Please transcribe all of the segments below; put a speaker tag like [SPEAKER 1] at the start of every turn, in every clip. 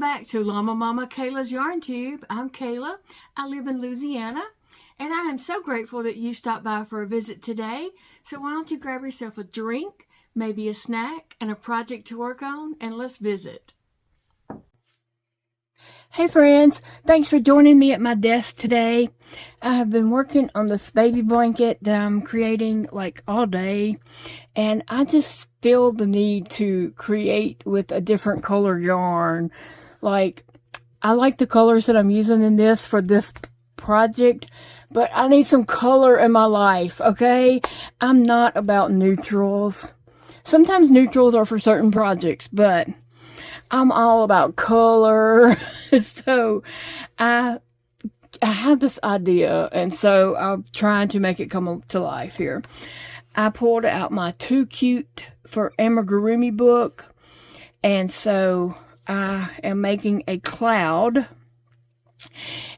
[SPEAKER 1] back to Llama Mama Kayla's Yarn Tube. I'm Kayla. I live in Louisiana, and I am so grateful that you stopped by for a visit today. So why don't you grab yourself a drink, maybe a snack, and a project to work on, and let's visit. Hey friends, thanks for joining me at my desk today. I have been working on this baby blanket that I'm creating like all day, and I just feel the need to create with a different color yarn. Like, I like the colors that I'm using in this for this project, but I need some color in my life, okay? I'm not about neutrals. Sometimes neutrals are for certain projects, but I'm all about color. So I have this idea, and so I'm trying to make it come to life here. I pulled out my Too Cute for Amigurumi book, and so I am making a cloud.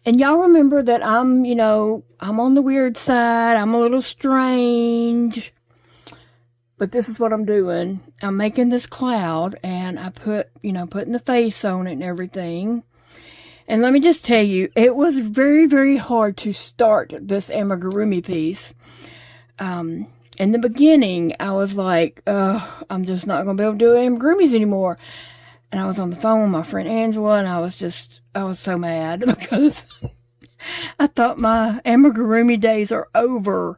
[SPEAKER 1] And y'all remember that I'm on the weird side. I'm a little strange. But this is what I'm doing. I'm making this cloud, and I putting the face on it and everything. And let me just tell you, it was very, very hard to start this amigurumi piece. In the beginning, I was like, I'm just not going to be able to do amigurumis anymore. And I was on the phone with my friend Angela, and I was so mad because I thought my amigurumi days are over.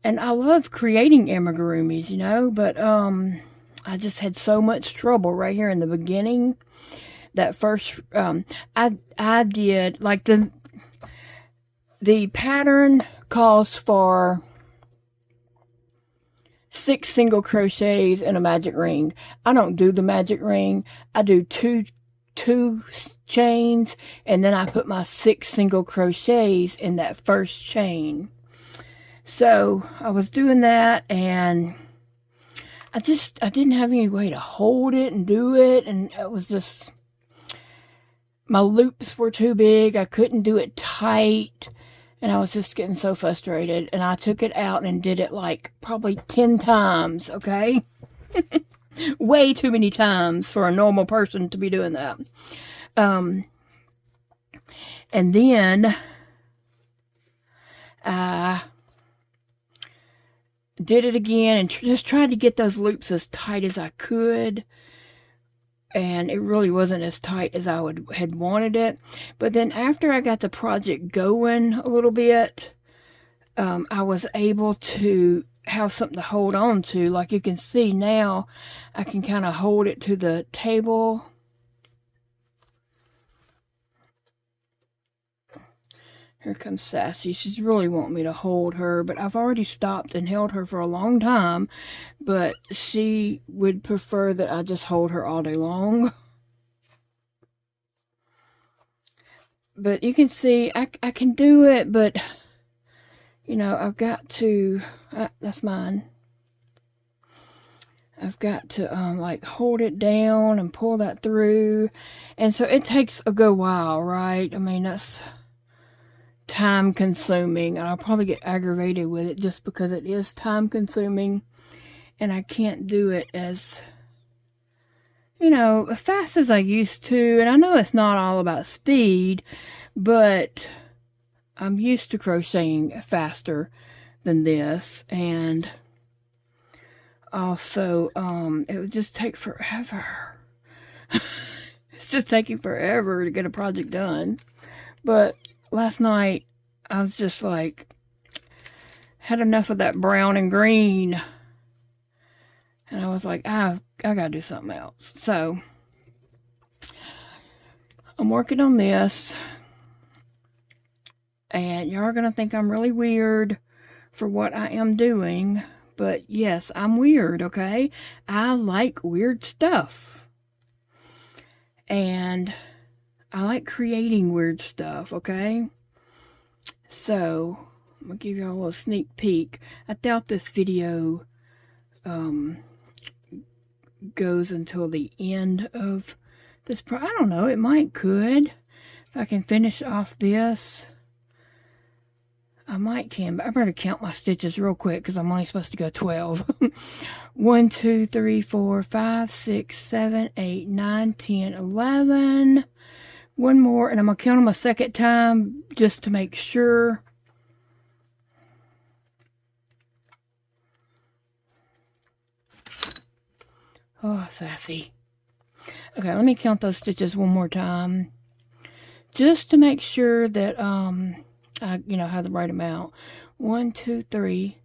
[SPEAKER 1] And I love creating amigurumis, but I just had so much trouble right here in the beginning. That first, I did, like, the pattern calls for 6 single crochets and a magic ring. I don't do the magic ring. I do two chains, and then I put my 6 single crochets in that first chain. So I was doing that, and I didn't have any way to hold it and do it, and it was just, my loops were too big. I couldn't do it tight, and I was just getting so frustrated, and I took it out and did it like probably 10 times, okay? Way too many times for a normal person to be doing that. And then I did it again and just tried to get those loops as tight as I could, and it really wasn't as tight as I had wanted it. But then after I got the project going a little bit, I was able to have something to hold on to. Like you can see now, I can kind of hold it to the table. Here comes Sassy. She's really wanting me to hold her, but I've already stopped and held her for a long time, but she would prefer that I just hold her all day long. But you can see, I can do it, but, I've got to, that's mine. I've got to, like, hold it down and pull that through, and so it takes a good while, right? I mean, that's time consuming, and I'll probably get aggravated with it just because it is time consuming, and I can't do it as fast as I used to. And I know it's not all about speed, but I'm used to crocheting faster than this, and also it would just take forever. It's just taking forever to get a project done. But last night, I was just like, had enough of that brown and green. And I was like, I gotta do something else. So, I'm working on this. And y'all are gonna think I'm really weird for what I am doing. But yes, I'm weird, okay? I like weird stuff. And I like creating weird stuff, okay? So, I'm going to give you a little sneak peek. I doubt this video goes until the end of this. I don't know, it could. If I can finish off this. I might can, but I better count my stitches real quick because I'm only supposed to go 12. 1, 2, 3, 4, 5, 6, 7, 8, 9, 10, 11. One more, and I'm going to count them a second time just to make sure. Oh, sassy. Okay, let me count those stitches one more time just to make sure that I have the right amount. 1, 2, 3,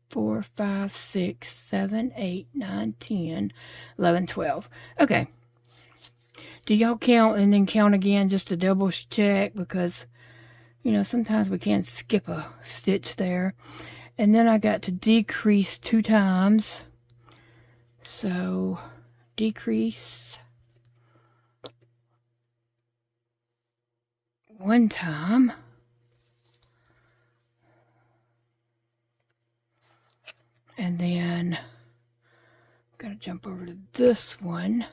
[SPEAKER 1] 4, 5, 6, 7, 8, 9, 10, 11, 12. Okay. Do y'all count and then count again just to double check, because sometimes we can skip a stitch there. And then I got to decrease 2 times. So decrease 1 time. And then I'm going to jump over to this one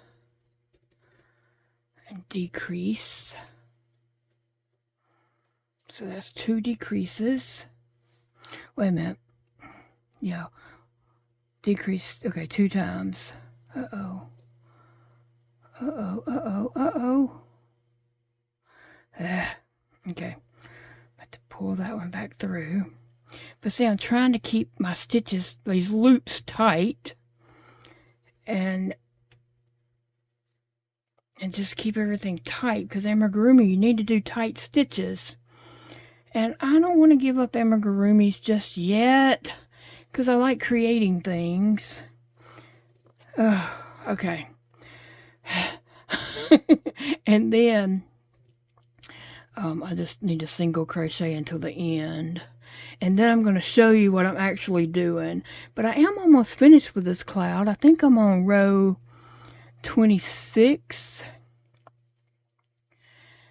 [SPEAKER 1] and decrease. So that's 2 decreases. Wait a minute. Yeah. Decrease. Okay, 2 times. Uh-oh. Uh-oh, uh-oh, uh-oh. Okay. I have to pull that one back through. But see, I'm trying to keep my stitches, these loops, tight. And just keep everything tight, because amigurumi, you need to do tight stitches. And I don't want to give up amigurumis just yet, because I like creating things. Okay. And then I just need to single crochet until the end. And then I'm going to show you what I'm actually doing. But I am almost finished with this cloud. I think I'm on row 26.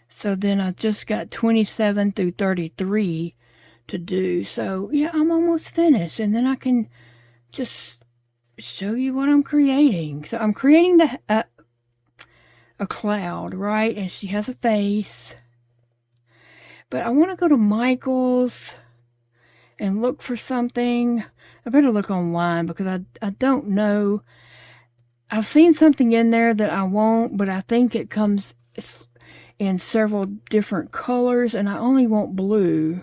[SPEAKER 1] So then I just got 27 through 33 to do. So yeah, I'm almost finished. And then I can just show you what I'm creating. So I'm creating a cloud, right? And she has a face. But I want to go to Michael's and look for something. I better look online because I don't know. I've seen something in there that I want, but I think it comes in several different colors, and I only want blue.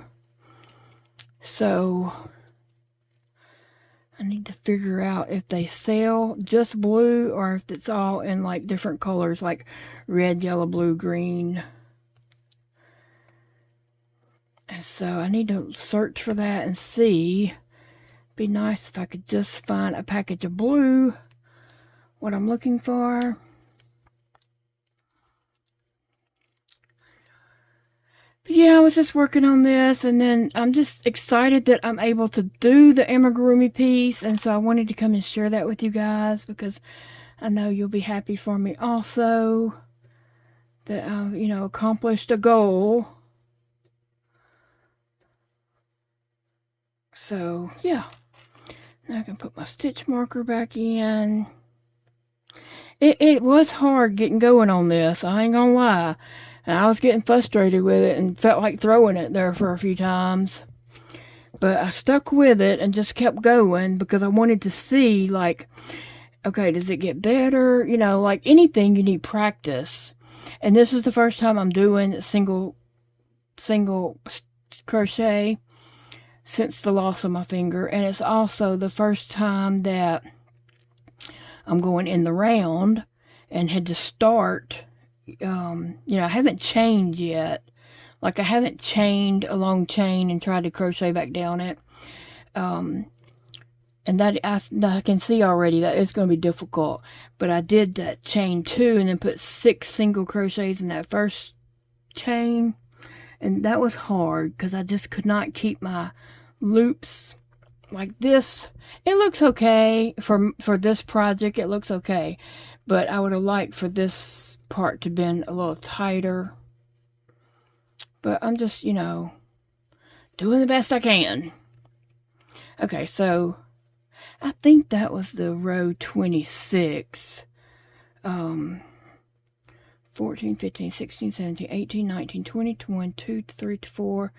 [SPEAKER 1] So I need to figure out if they sell just blue or if it's all in like different colors, like red, yellow, blue, green. And so I need to search for that and see. Be nice if I could just find a package of blue, what I'm looking for. But yeah, I was just working on this, and then I'm just excited that I'm able to do the amigurumi piece, and so I wanted to come and share that with you guys, because I know you'll be happy for me also that I've, accomplished a goal. So yeah, now I can put my stitch marker back in. It was hard getting going on this, I ain't gonna lie. And I was getting frustrated with it and felt like throwing it there for a few times. But I stuck with it and just kept going because I wanted to see, like, okay, does it get better? Like anything, you need practice. And this is the first time I'm doing single crochet since the loss of my finger. And it's also the first time that I'm going in the round and had to start. I haven't chained yet. Like, I haven't chained a long chain and tried to crochet back down it. And that I can see already that it's going to be difficult. But I did that chain 2 and then put 6 single crochets in that first chain. And that was hard because I just could not keep my loops like this. It looks okay for this project. It looks okay. But I would have liked for this part to been a little tighter. But I'm just, doing the best I can. Okay, so I think that was the row 26. 14, 15, 16, 17, 18, 19, 20, 21, 2, 3, 4,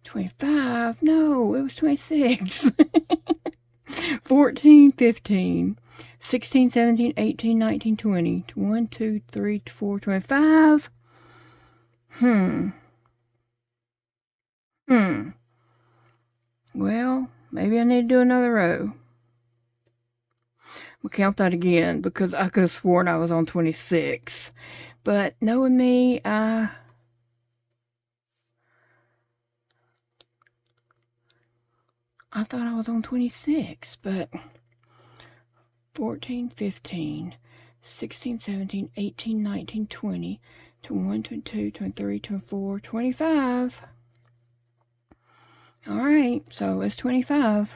[SPEAKER 1] 25. No, it was 26. 14, 15, 16, 17, 18, 19, 20. 1, 2, 3, 4, 25. Well, maybe I need to do another row. We'll count that again because I could have sworn I was on 26. But knowing me, I thought I was on 26, but 14, 15, 16, 17, 18, 19, 20, 21, 22, 23, 24, 25. All right, so it's 25.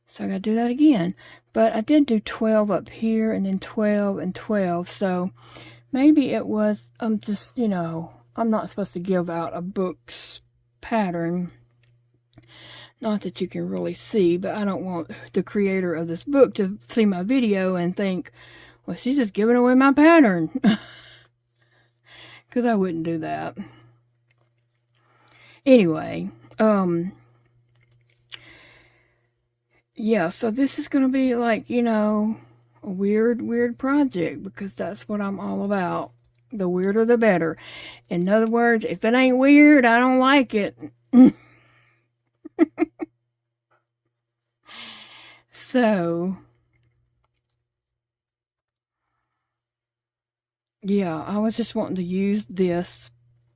[SPEAKER 1] So I got to do that again. But I did do 12 up here and then 12 and 12. So maybe it was, just, you know, I'm not supposed to give out a book's pattern. Not that you can really see, but I don't want the creator of this book to see my video and think, well, she's just giving away my pattern. Because I wouldn't do that. Anyway, yeah, so this is going to be like, you know, a weird project because that's what I'm all about. The weirder the better. In other words, if it ain't weird, I don't like it. So, yeah, I was just wanting to use this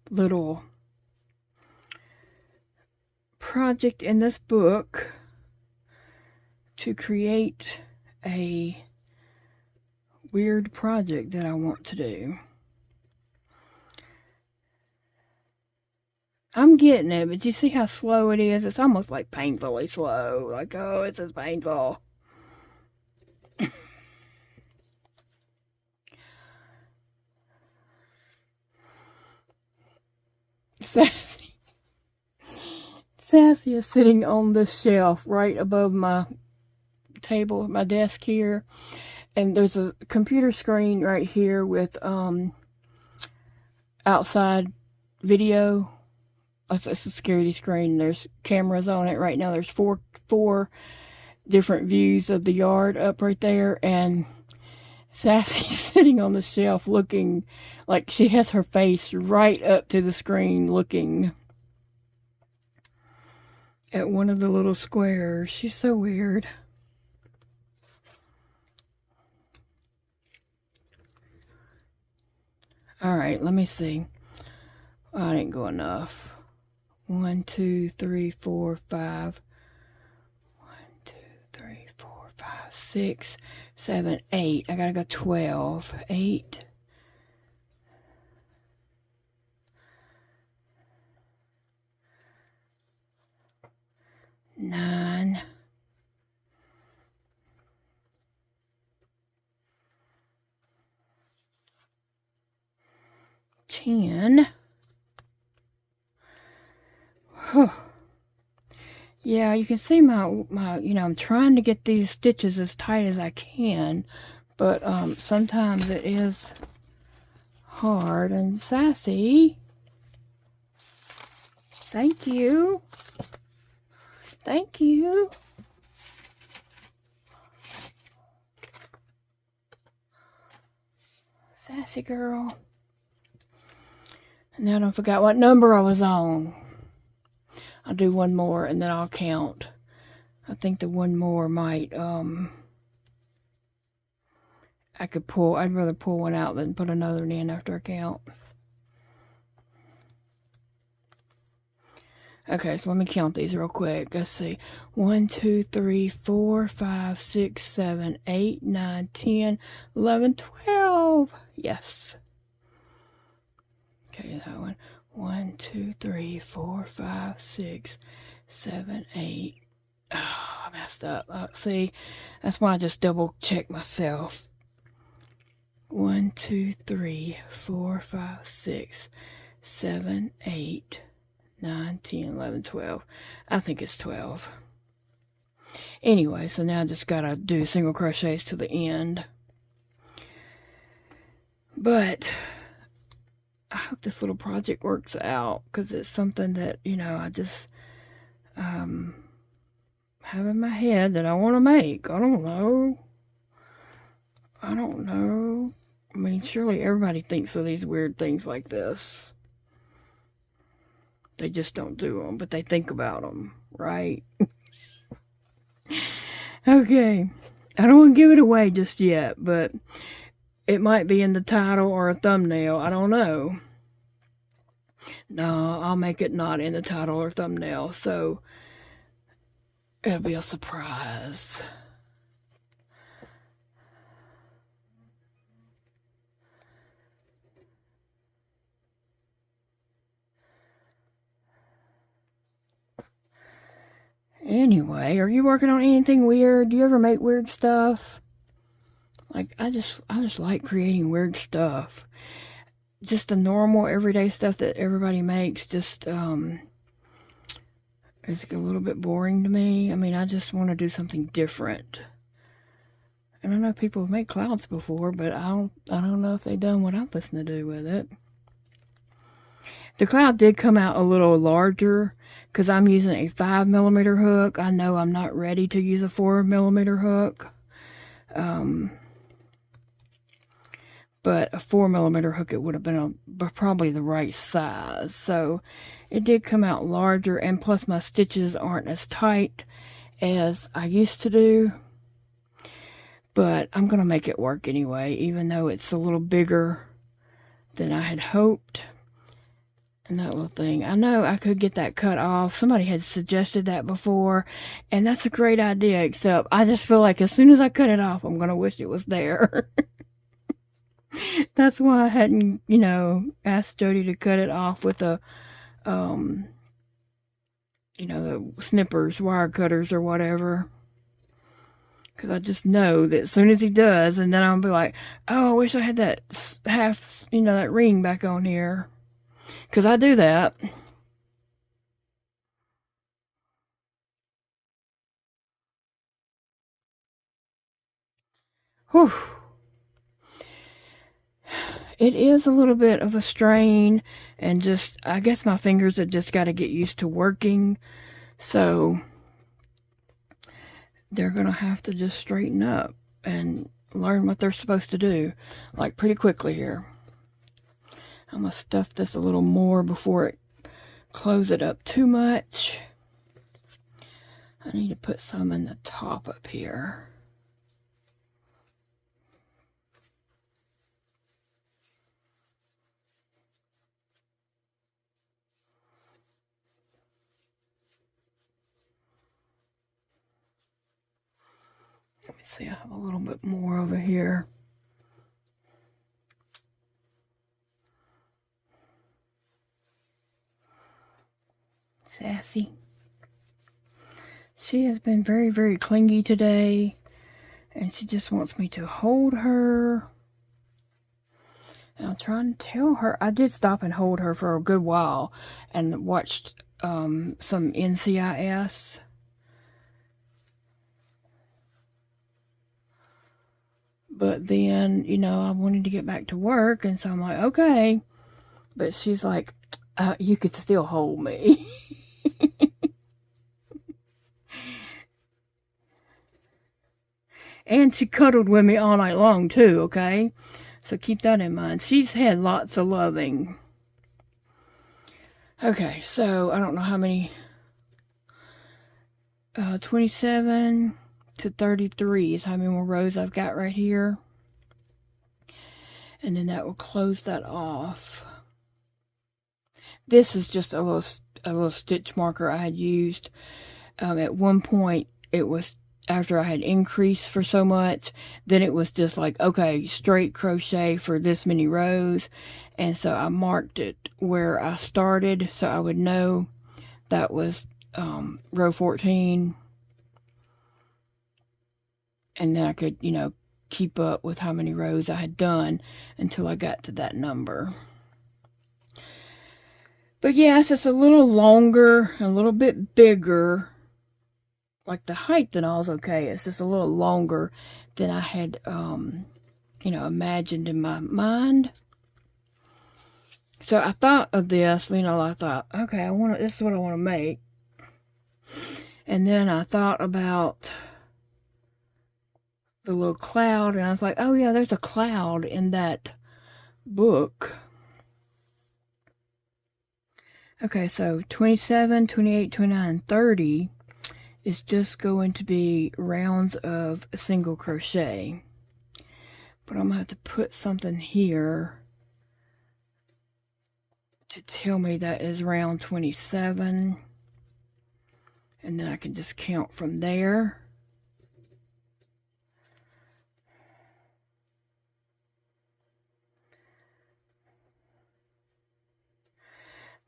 [SPEAKER 1] little project in this book to create a weird project that I want to do. I'm getting it, but you see how slow it is? It's almost like painfully slow. Like, oh, it's just painful. Sassy is sitting on this shelf right above my table, my desk here. And there's a computer screen right here with outside video. It's a security screen. There's cameras on it right now. There's four different views of the yard up right there. And Sassy's sitting on the shelf looking like she has her face right up to the screen looking at one of the little squares. She's so weird. Alright, let me see. Oh, I didn't go enough. 1, 2, 3, 4, 5. 1, 2, 3, 4, 5, 6, 7, 8. I gotta go 12. 8. 9. 10. Yeah, you can see my, you know, I'm trying to get these stitches as tight as I can, but sometimes it is hard. And Sassy, thank you. Thank you. Sassy girl. And now I don't forget what number I was on. I'll do one more and then I'll count. I think the one more might, I could pull, I'd rather pull one out than put another one in after I count. Okay, so let me count these real quick. Let's see. 1, 2, 3, 4, 5, 6, 7, 8, 9, 10, 11, 12. Yes. Okay, that one. 1, 2, 3, 4, 5, 6, 7, 8. Oh, I messed up. See, that's why I just double check myself. 1, 2, 3, 4, 5, 6, 7, 8, 9, 10, 11, 12. I think it's 12. Anyway, so now I just gotta do single crochets to the end. But hope this little project works out, because it's something that, you know, I just have in my head that I want to make. I don't know. I mean, surely everybody thinks of these weird things like this. They just don't do them, but they think about them, right? Okay. I don't want to give it away just yet, but it might be in the title or a thumbnail. I don't know. No, I'll make it not in the title or thumbnail, so it'll be a surprise. Anyway, are you working on anything weird? Do you ever make weird stuff? Like, I just like creating weird stuff. Just the normal everyday stuff that everybody makes just is a little bit boring to me. I mean, I just want to do something different. And I know people have made clouds before, but I don't know if they've done what I'm supposed to do with it. The cloud did come out a little larger because I'm using a 5mm hook. I know I'm not ready to use a 4mm hook. But a 4mm hook, it would have been probably the right size. So it did come out larger, and plus my stitches aren't as tight as I used to do. But I'm going to make it work anyway, even though it's a little bigger than I had hoped. And that little thing, I know I could get that cut off. Somebody had suggested that before, and that's a great idea, except I just feel like as soon as I cut it off, I'm going to wish it was there. That's why I hadn't, you know, asked Jody to cut it off with a, you know, the snippers, wire cutters or whatever. Because I just know that as soon as he does, and then I'll be like, oh, I wish I had that half, you know, that ring back on here. Because I do that. Whew. It is a little bit of a strain, and just, I guess my fingers have just got to get used to working. So they're going to have to just straighten up and learn what they're supposed to do, like pretty quickly here. I'm going to stuff this a little more before it close it up too much. I need to put some in the top up here. Let me see, I have a little bit more over here. Sassy. She has been very, very clingy today, and she just wants me to hold her. And I'm trying to tell her, I did stop and hold her for a good while and watched some NCIS. But then, you know, I wanted to get back to work, and so I'm like, okay. But she's like, you could still hold me. And she cuddled with me all night long, too, okay? So keep that in mind. She's had lots of loving. Okay, so I don't know how many. 27 to 33 is how many more rows I've got right here. And then that will close that off. This is just a little stitch marker I had used. At one point, it was after I had increased for so much, then it was just like, okay, straight crochet for this many rows. And so I marked it where I started so I would know that was row 14. And then I could, you know, keep up with how many rows I had done until I got to that number. But yes, it's a little longer, a little bit bigger. Like the height and all is okay. It's just a little longer than I had, you know, imagined in my mind. So I thought of this, you know, I thought, okay, this is what I want to make. And then I thought about the little cloud, and I was like, oh yeah, there's a cloud in that book. Okay, so 27, 28, 29, 30 is just going to be rounds of single crochet. But I'm going to have to put something here to tell me that is round 27. And then I can just count from there.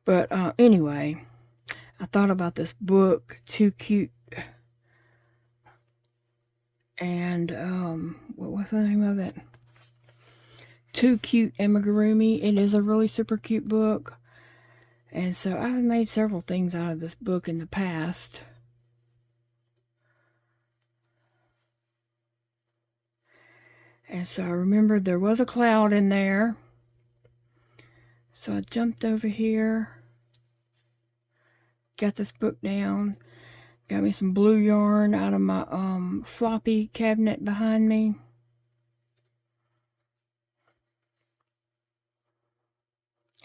[SPEAKER 1] But anyway, I thought about this book, Too Cute. And what was the name of it? Too Cute Amigurumi. It is a really super cute book. And so I've made several things out of this book in the past. And so I remembered there was a cloud in there. So I jumped over here, got this book down, got me some blue yarn out of my floppy cabinet behind me.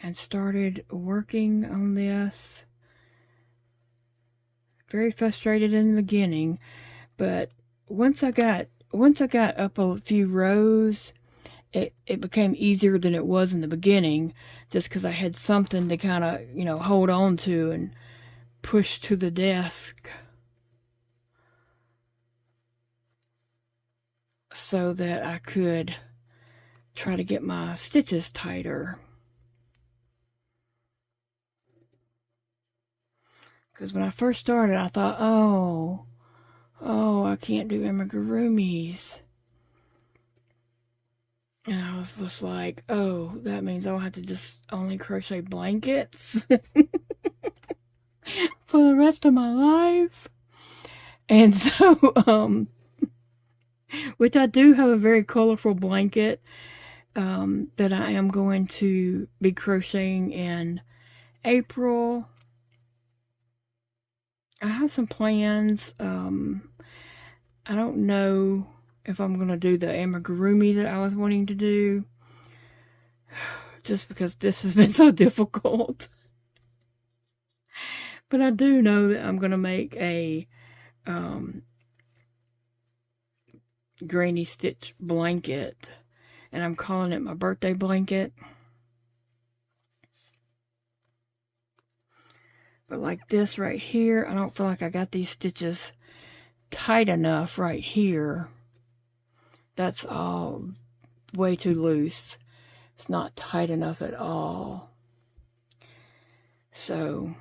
[SPEAKER 1] And started working on this. Very frustrated in the beginning, but once I got up a few rows, it became easier than it was in the beginning, just because I had something to kind of, you know, hold on to and push to the desk so that I could try to get my stitches tighter. Because when I first started, I thought, oh, I can't do amigurumis. And I was just like, oh, that means I'll have to just only crochet blankets for the rest of my life. And so, which I do have a very colorful blanket that I am going to be crocheting in April. I have some plans. I don't know if I'm going to do the amigurumi that I was wanting to do, just because this has been so difficult. But I do know that I'm going to make a granny stitch blanket, and I'm calling it my birthday blanket. But like this right here, I don't feel like I got these stitches tight enough right here. That's all way too loose. It's not tight enough at all. So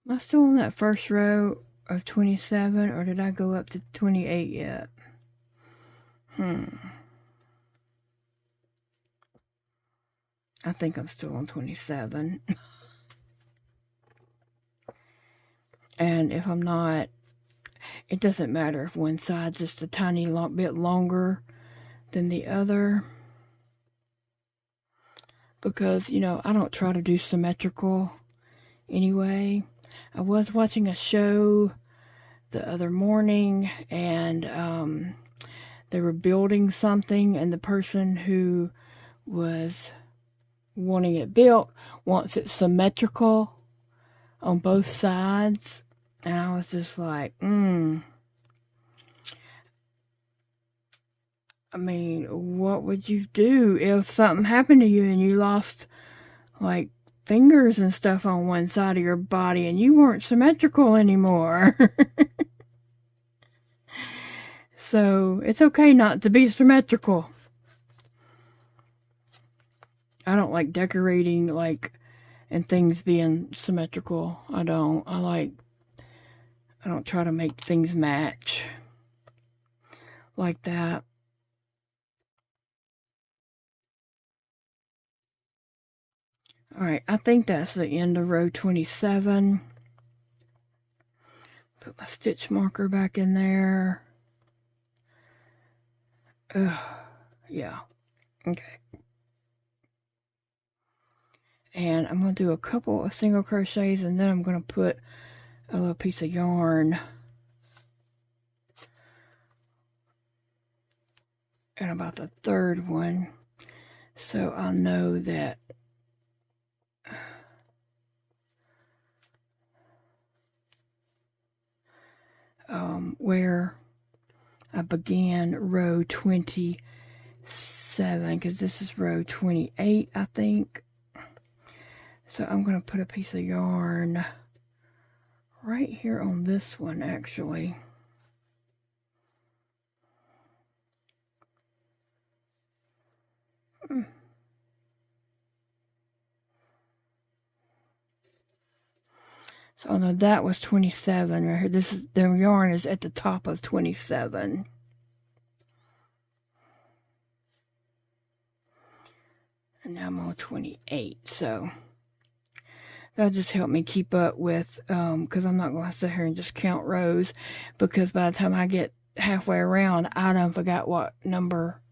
[SPEAKER 1] am I still on that first row of 27, or did I go up to 28 yet? I think I'm still on 27. And if I'm not, it doesn't matter if one side's just a tiny bit longer than the other. Because, you know, I don't try to do symmetrical anyway. I was watching a show the other morning, and they were building something, and the person who was wanting it built wants it symmetrical on both sides. And I was just like, I mean, what would you do if something happened to you and you lost, like, fingers and stuff on one side of your body and you weren't symmetrical anymore? So, it's okay not to be symmetrical. I don't like decorating, like, and things being symmetrical. I don't try to make things match like that. Alright, I think that's the end of row 27. Put my stitch marker back in there. Yeah. Okay. And I'm going to do a couple of single crochets, and then I'm going to put a little piece of yarn in about the third one, so I'll know that where I began row 27, because this is row 28, I think. So I'm going to put a piece of yarn right here on this one, actually. So now that was 27 right here. This is, the yarn is at the top of 27. And now I'm on 28. So that'll just help me keep up with, because I'm not going to sit here and just count rows, because by the time I get halfway around, I done forgot what number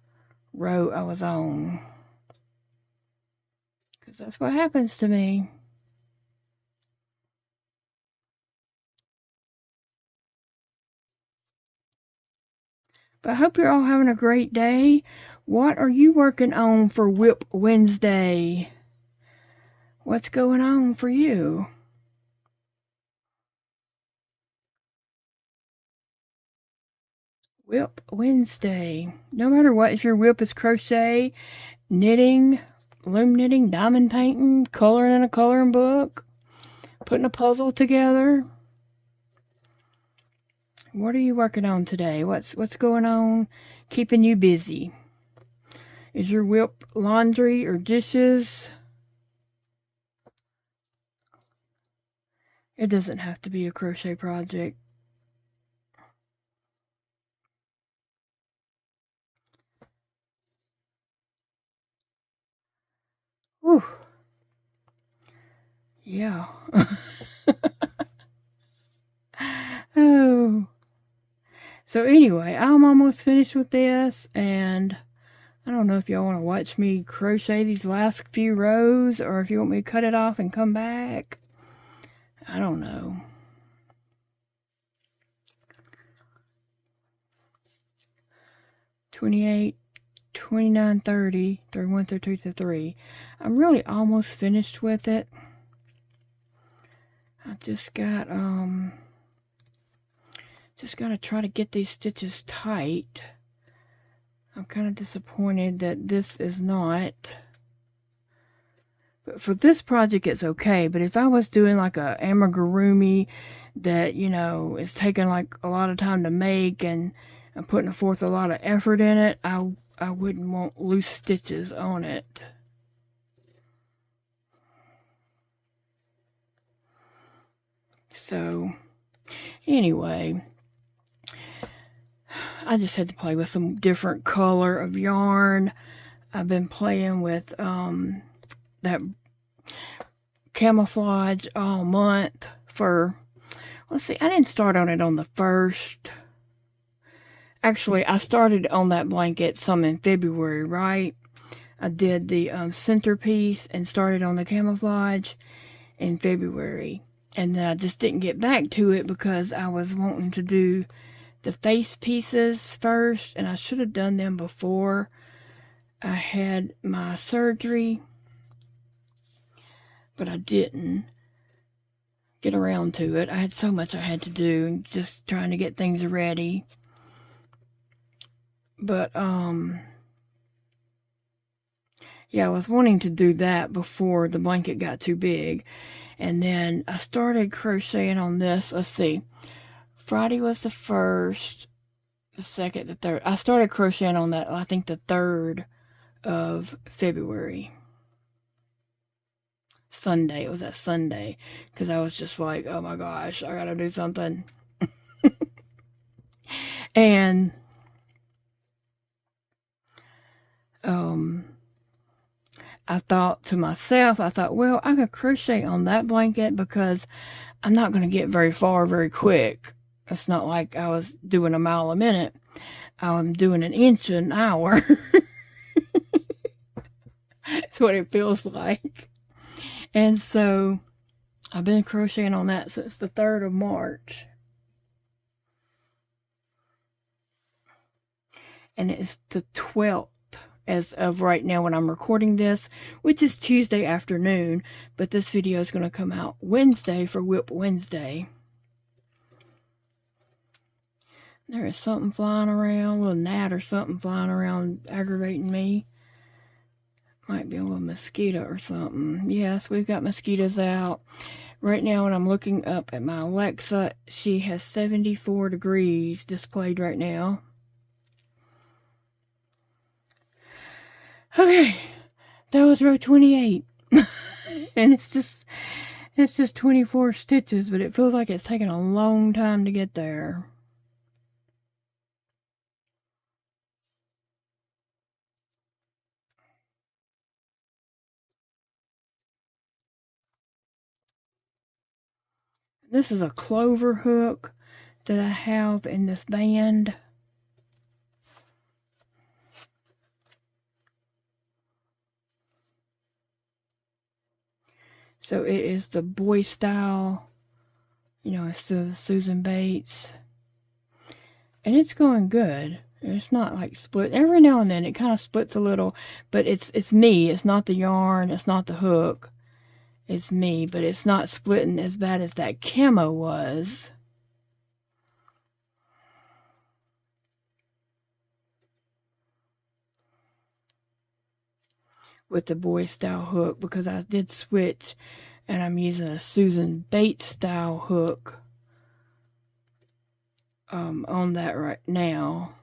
[SPEAKER 1] row I was on. Because that's what happens to me. But I hope you're all having a great day. What are you working on for Whip Wednesday? What's going on for you? Whip Wednesday. No matter what, if your whip is crochet, knitting, loom knitting, diamond painting, coloring in a coloring book, putting a puzzle together. What are you working on today? What's going on keeping you busy? Is your whip laundry or dishes? It doesn't have to be a crochet project. Whew. Yeah. Oh. So anyway, I'm almost finished with this, and I don't know if y'all want to watch me crochet these last few rows, or if you want me to cut it off and come back. I don't know. $28, $29, $30, $31, $32, $33. I'm really almost finished with it. I just got to try to get these stitches tight. I'm kind of disappointed that this is not. But for this project, it's okay. But if I was doing like a amigurumi that, you know, is taking like a lot of time to make, and I'm putting forth a lot of effort in it, I wouldn't want loose stitches on it. So, anyway, I just had to play with some different color of yarn. I've been playing with that camouflage all month for, let's see, I didn't start on it on the 1st. Actually, I started on that blanket some in February, right? I did the centerpiece and started on the camouflage in February. And then I just didn't get back to it because I was wanting to do the face pieces first, and I should have done them before I had my surgery, but I didn't get around to it. I had so much I had to do, and just trying to get things ready. But yeah, I was wanting to do that before the blanket got too big. And then I started crocheting on this. Let's see, Friday was the 1st, the 2nd, the 3rd. I started crocheting on that, I think, the 3rd of February. Sunday. It was that Sunday, because I was just like, oh my gosh, I gotta do something. And I thought to myself, well, I could crochet on that blanket because I'm not going to get very far very quick. It's not like I was doing a mile a minute. I'm doing an inch an hour. That's what it feels like. And so I've been crocheting on that since the 3rd of March. And it's the 12th as of right now when I'm recording this, which is Tuesday afternoon, but this video is going to come out Wednesday for Whip Wednesday. There is something flying around, a little gnat or something flying around aggravating me. Might be a little mosquito or something. Yes, we've got mosquitoes out. Right now when I'm looking up at my Alexa, she has 74 degrees displayed right now. Okay, that was row 28. And it's just 24 stitches, but it feels like it's taken a long time to get there. This is a clover hook that I have in this band. So it is the boy style, you know, it's the Susan Bates. And it's going good. It's not like split. Every now and then it kind of splits a little, but it's me. It's not the yarn. It's not the hook. It's me, but it's not splitting as bad as that camo was. With the boy style hook, because I did switch and I'm using a Susan Bates style hook on that right now.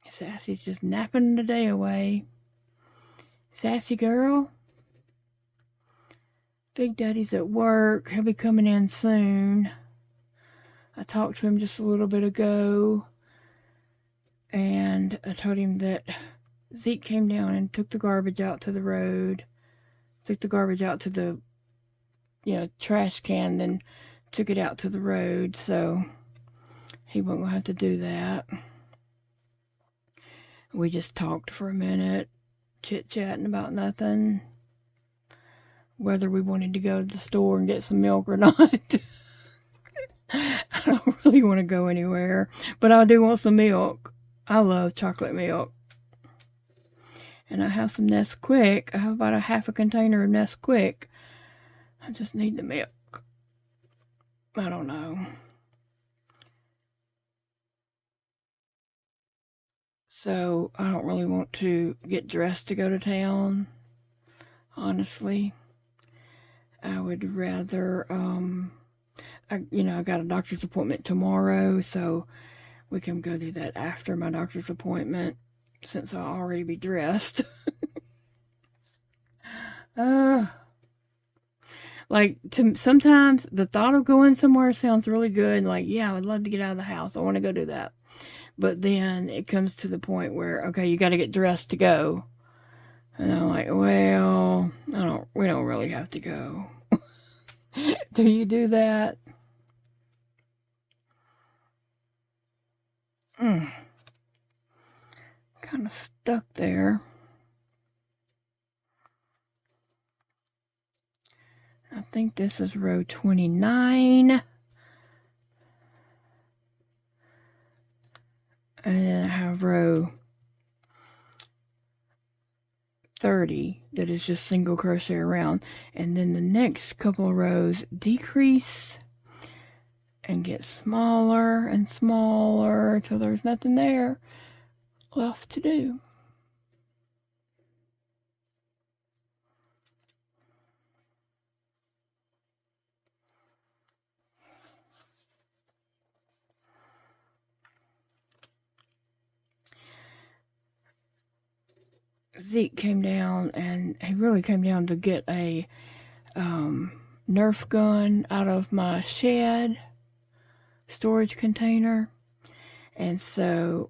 [SPEAKER 1] Sassy's just napping the day away. Sassy girl. Big Daddy's at work. He'll be coming in soon. I talked to him just a little bit ago. And I told him that Zeke came down and took the garbage out to the road. Took the garbage out to the, trash can, then took it out to the road. So he won't have to do that. We just talked for a minute, chit-chatting about nothing. Whether we wanted to go to the store and get some milk or not. I don't really want to go anywhere, but I do want some milk. I love chocolate milk. And I have some Nesquik. I have about a half a container of Nesquik. I just need the milk. I don't know. So I don't really want to get dressed to go to town, honestly. I would rather, I got a doctor's appointment tomorrow, so we can go do that after my doctor's appointment, since I'll already be dressed. Sometimes the thought of going somewhere sounds really good, like, yeah, I would love to get out of the house. I want to go do that. But then it comes to the point where, okay, you got to get dressed to go. And I'm like, well, we don't really have to go. Do you do that? Kind of stuck there. I think this is row 29. And then I have row 30 that is just single crochet around. And then the next couple of rows decrease and get smaller and smaller until there's nothing there left to do. Zeke came down, and he really came down to get a Nerf gun out of my shed storage container. And so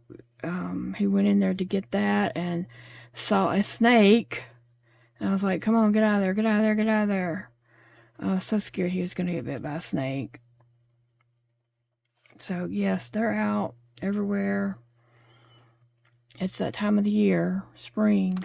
[SPEAKER 1] he went in there to get that and saw a snake. And I was like, come on, get out of there, get out of there, get out of there. I was so scared he was going to get bit by a snake. So, yes, they're out everywhere. It's that time of the year, spring.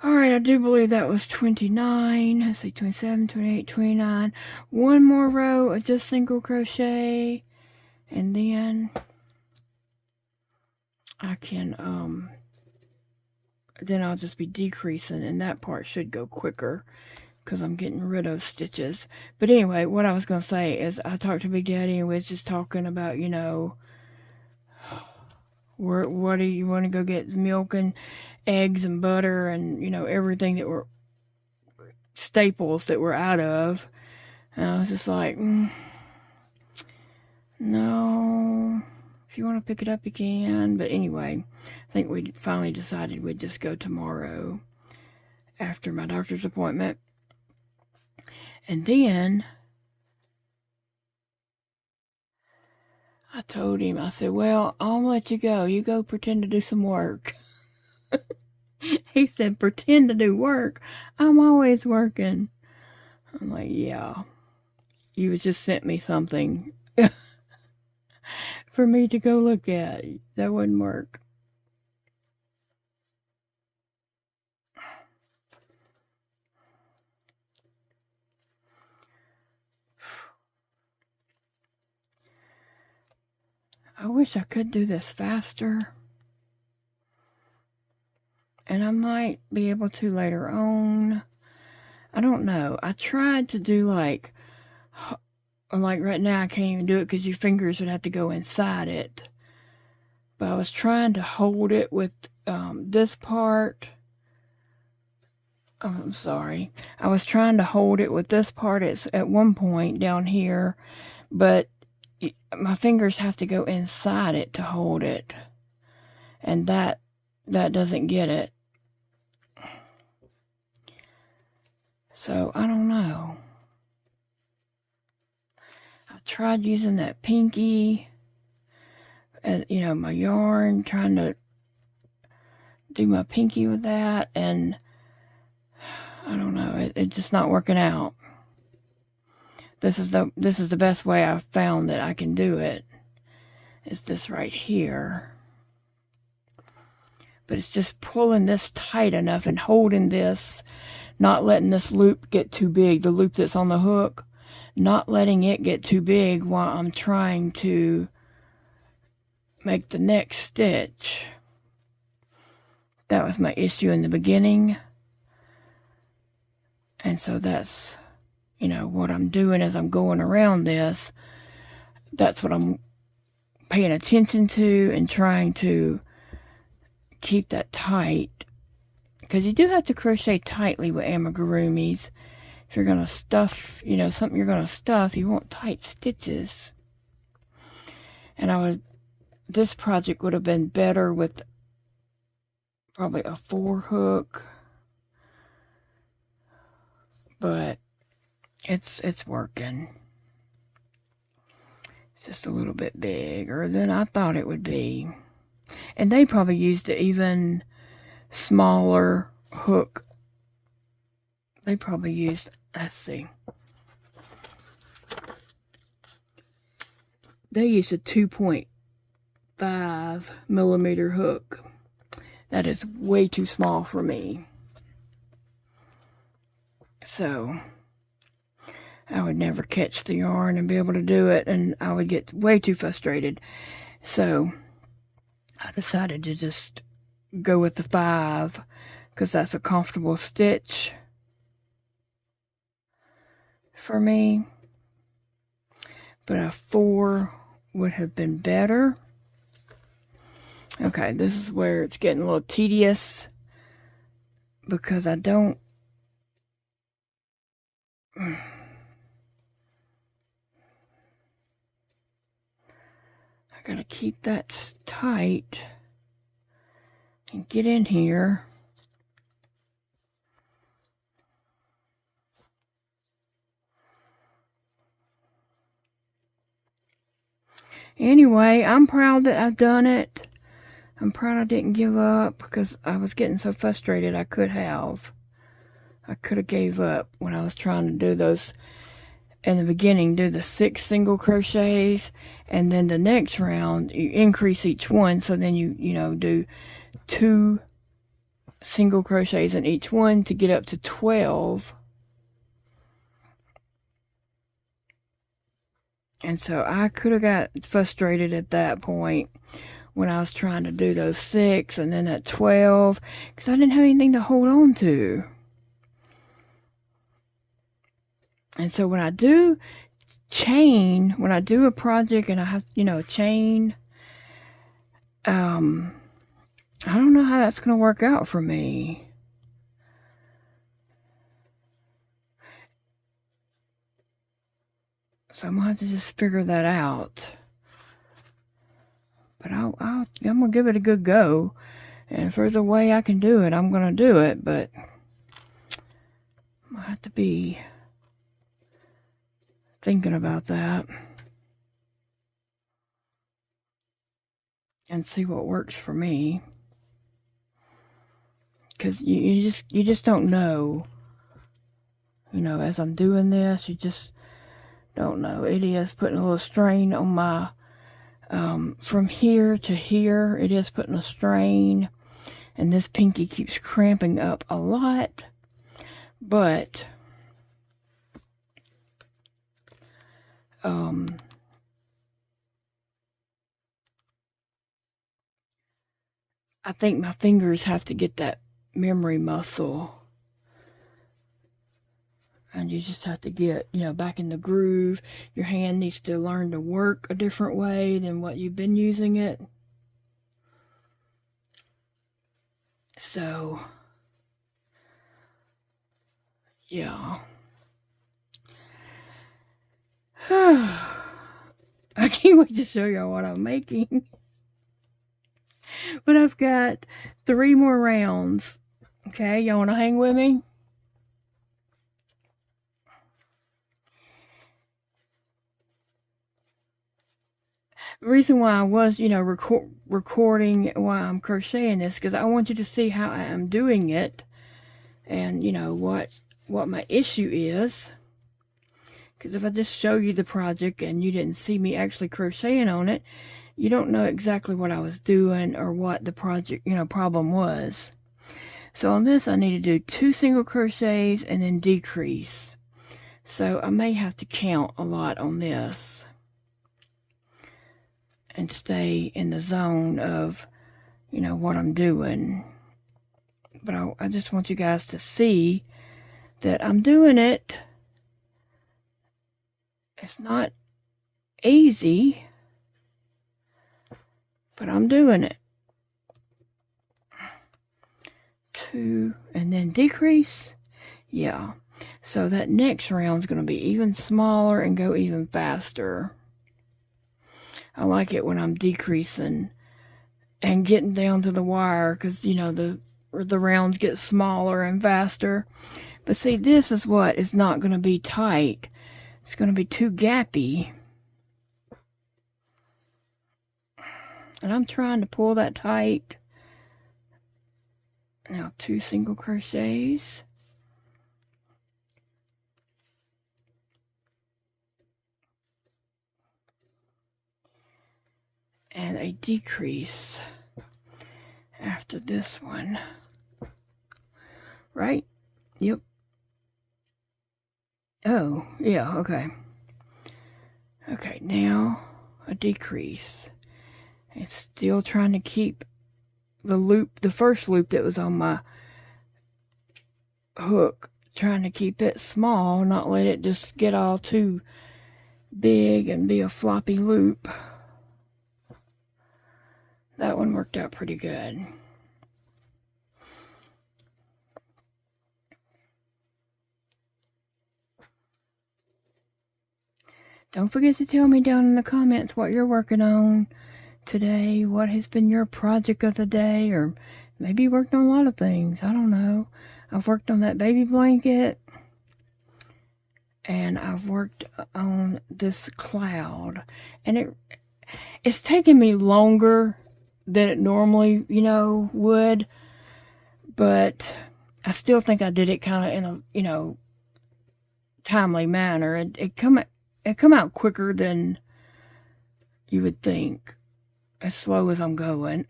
[SPEAKER 1] Alright, I do believe that was 29. Let's see, 27, 28, 29. One more row of just single crochet. And then I can, then I'll just be decreasing, and that part should go quicker because I'm getting rid of stitches. But anyway, what I was going to say is I talked to Big Daddy and we was just talking about, you know, what do you want to go get? Milk and eggs and butter and, you know, everything that were staples that we're out of. And I was just like, no, if you want to pick it up, you can. But anyway, I think we finally decided we'd just go tomorrow after my doctor's appointment. And then I told him, I said, well, I'll let you go. You go pretend to do some work. He said, pretend to do work? I'm always working. I'm like, yeah. You just sent me something for me to go look at. That wouldn't work. I wish I could do this faster. And I might be able to later on. I don't know. I tried to do like right now I can't even do it because your fingers would have to go inside it. But I was trying to hold it with this part. Oh, I'm sorry. I was trying to hold it with this part at one point down here, but my fingers have to go inside it to hold it. And that doesn't get it. So, I don't know. I tried using that pinky, as, you know, my yarn, trying to do my pinky with that, and I don't know, it's just not working out. This is the best way I've found that I can do it, is this right here. But it's just pulling this tight enough and holding this, not letting this loop get too big, the loop that's on the hook, not letting it get too big while I'm trying to make the next stitch. That was my issue in the beginning. And so that's, you know, what I'm doing as I'm going around this. That's what I'm paying attention to and trying to keep that tight. Because you do have to crochet tightly with amigurumis. If you're going to stuff, you know, something you're going to stuff, you want tight stitches. And this project would have been better with probably a 4-hook. But it's working. It's just a little bit bigger than I thought it would be. And they probably used an even smaller hook. They probably used, let's see. They used a 2.5 millimeter hook. That is way too small for me. So I would never catch the yarn and be able to do it, and I would get way too frustrated. So I decided to just go with the 5 because that's a comfortable stitch for me. But a 4 would have been better. Okay, this is where it's getting a little tedious because I don't. I gotta keep that tight and get in here Anyway, I'm proud that I've done it. I'm proud I didn't give up because I was getting so frustrated. I could have gave up when I was trying to do those in the beginning, do the 6 single crochets, and then the next round you increase each one, so then you do 2 single crochets in each one to get up to 12. And so I could have got frustrated at that point when I was trying to do those 6 and then that 12, because I didn't have anything to hold on to. And so when I do chain, when I do a project and I have, chain, I don't know how that's going to work out for me. So I'm going to have to just figure that out. But I'm going to give it a good go. And if there's a way I can do it, I'm going to do it. But I have to be thinking about that. And see what works for me. Because you just don't know. As I'm doing this, you just don't know. It is putting a little strain on my, from here to here, it is putting a strain. And this pinky keeps cramping up a lot. But, I think my fingers have to get that memory muscle. And you just have to get, back in the groove. Your hand needs to learn to work a different way than what you've been using it. So, yeah. I can't wait to show y'all what I'm making. But I've got 3 more rounds. Okay, y'all want to hang with me? The reason why I was, recording while I'm crocheting this, because I want you to see how I am doing it, and what my issue is. Because if I just show you the project and you didn't see me actually crocheting on it, you don't know exactly what I was doing or what the project, problem was. So on this, I need to do 2 single crochets and then decrease. So I may have to count a lot on this and stay in the zone of, what I'm doing. But I just want you guys to see that I'm doing it. It's not easy, but I'm doing it. 2 and then decrease. Yeah. So that next round is going to be even smaller and go even faster. I like it when I'm decreasing and getting down to the wire because, the rounds get smaller and faster. But see, this is what is not going to be tight. It's going to be too gappy. And I'm trying to pull that tight. Now 2 single crochets. And a decrease after this one. Right? Yep. Oh, yeah, okay. Okay, now a decrease. It's still trying to keep the loop, the first loop that was on my hook, trying to keep it small, not let it just get all too big and be a floppy loop. That one worked out pretty good. Don't forget to tell me down in the comments what you're working on today. What has been your project of the day? Or maybe you worked on a lot of things. I don't know. I've worked on that baby blanket. And I've worked on this cloud. And it's taken me longer than it normally, would, but I still think I did it kind of in a, timely manner. It come out quicker than you would think, as slow as I'm going.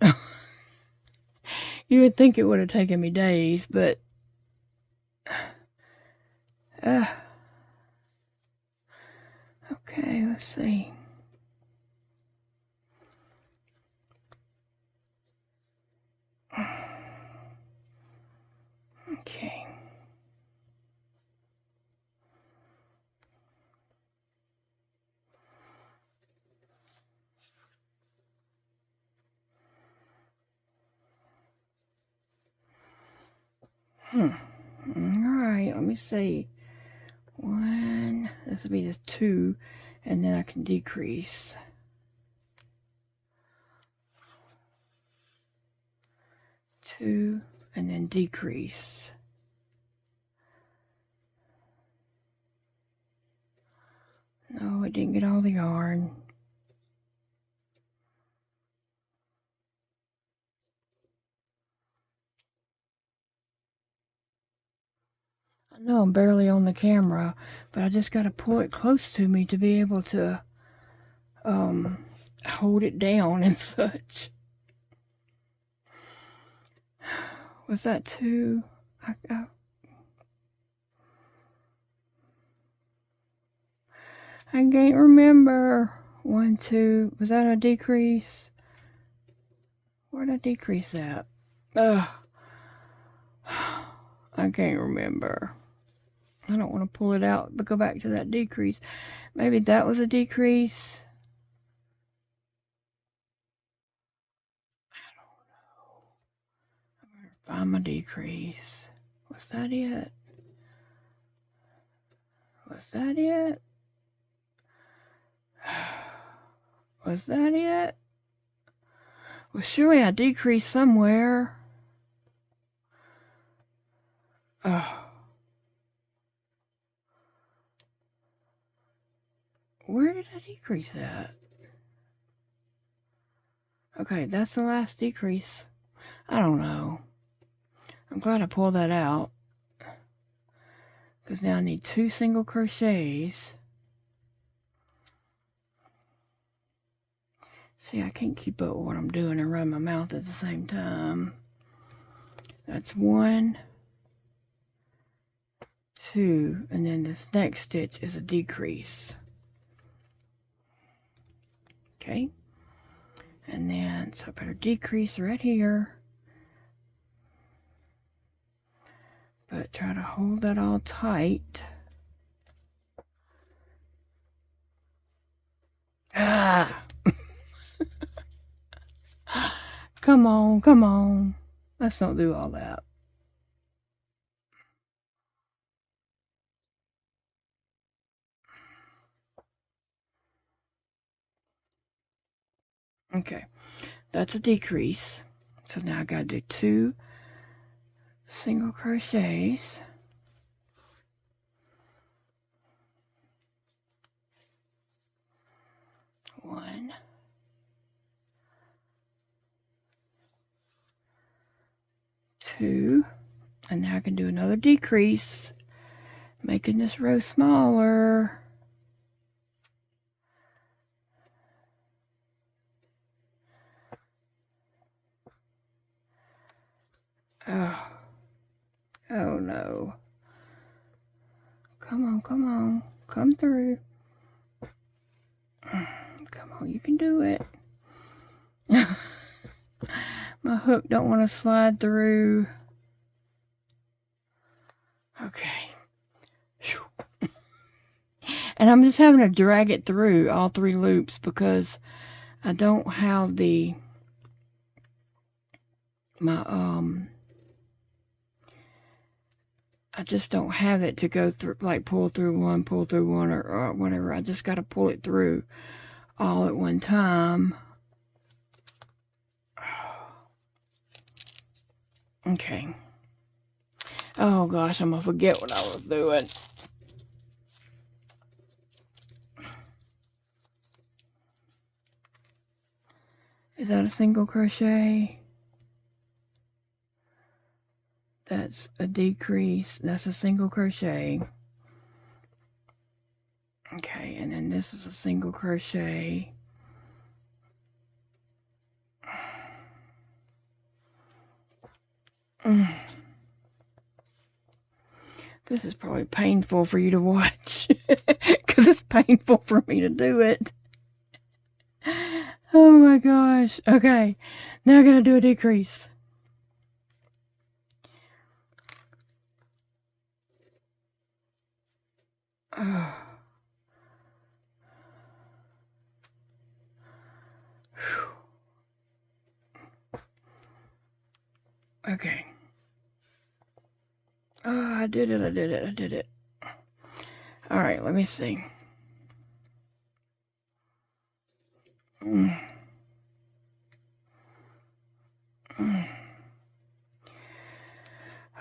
[SPEAKER 1] You would think it would have taken me days, but okay, let's see. Okay. All right, let me see. 1, this will be just 2, and then I can decrease. 2, and then decrease. No, it didn't get all the yarn. I know I'm barely on the camera, but I just got to pull it close to me to be able to hold it down and such. Was that 2? I can't remember. 1, 2. Was that a decrease? Where'd I decrease at? Ugh. I can't remember. I don't want to pull it out, but go back to that decrease. Maybe that was a decrease. I don't know. I'm going to find my decrease. Was that it? Was that it? Was that it? Well, surely I decreased somewhere. Where did I decrease that? Okay, that's the last decrease. I don't know. I'm glad I pulled that out, because now I need 2 single crochets. See, I can't keep up with what I'm doing and run my mouth at the same time. That's 1, 2, and then this next stitch is a decrease. Okay, and then so I better decrease right here, but try to hold that all tight. Come on, come on, let's not do all that. Okay, that's a decrease. So now I gotta do 2 single crochets. One, 2, and now I can do another decrease, making this row smaller. Oh no. Come on, come on. Come through. Come on, you can do it. My hook don't want to slide through. Okay. And I'm just having to drag it through all 3 loops because I don't have I just don't have it to go through, like pull through one, or whatever. I just got to pull it through all at one time. Okay. Oh gosh, I'm gonna forget what I was doing. Is that a single crochet? That's a decrease. That's a single crochet. Okay, and then this is a single crochet. This is probably painful for you to watch because it's painful for me to do it. Oh my gosh. Okay, now I'm going to do a decrease. Oh. Okay. Oh, I did it. All right, let me see.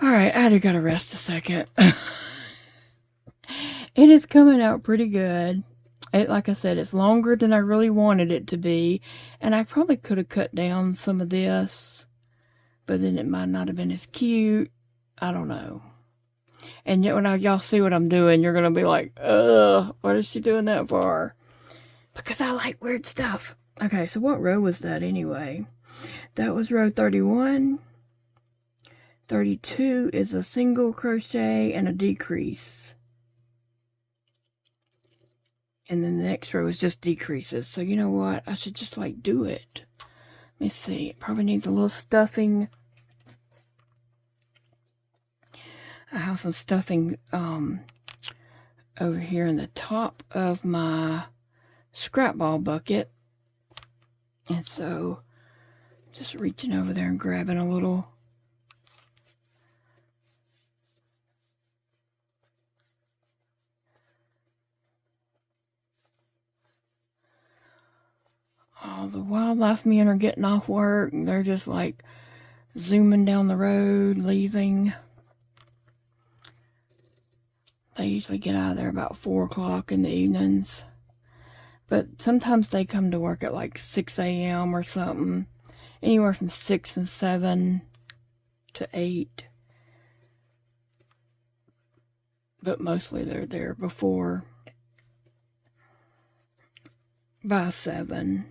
[SPEAKER 1] All right, I gotta rest a second. It is coming out pretty good. Like I said, it's longer than I really wanted it to be, and I probably could have cut down some of this, but then it might not have been as cute. I don't know. And yet when y'all see what I'm doing, you're gonna be like, ugh, what is she doing that for? Because I like weird stuff. Okay, so what row was that anyway? That was row 31. 32 is a single crochet and a decrease. And then the next row is just decreases. So you know what? I should just like do it. Let me see. It probably needs a little stuffing. I have some stuffing over here in the top of my scrap ball bucket. And so just reaching over there and grabbing a little. Oh, the wildlife men are getting off work and they're just like zooming down the road, leaving. They usually get out of there about 4 o'clock in the evenings. But sometimes they come to work at like 6 a.m. or something. Anywhere from 6 and 7 to 8. But mostly they're there before by 7.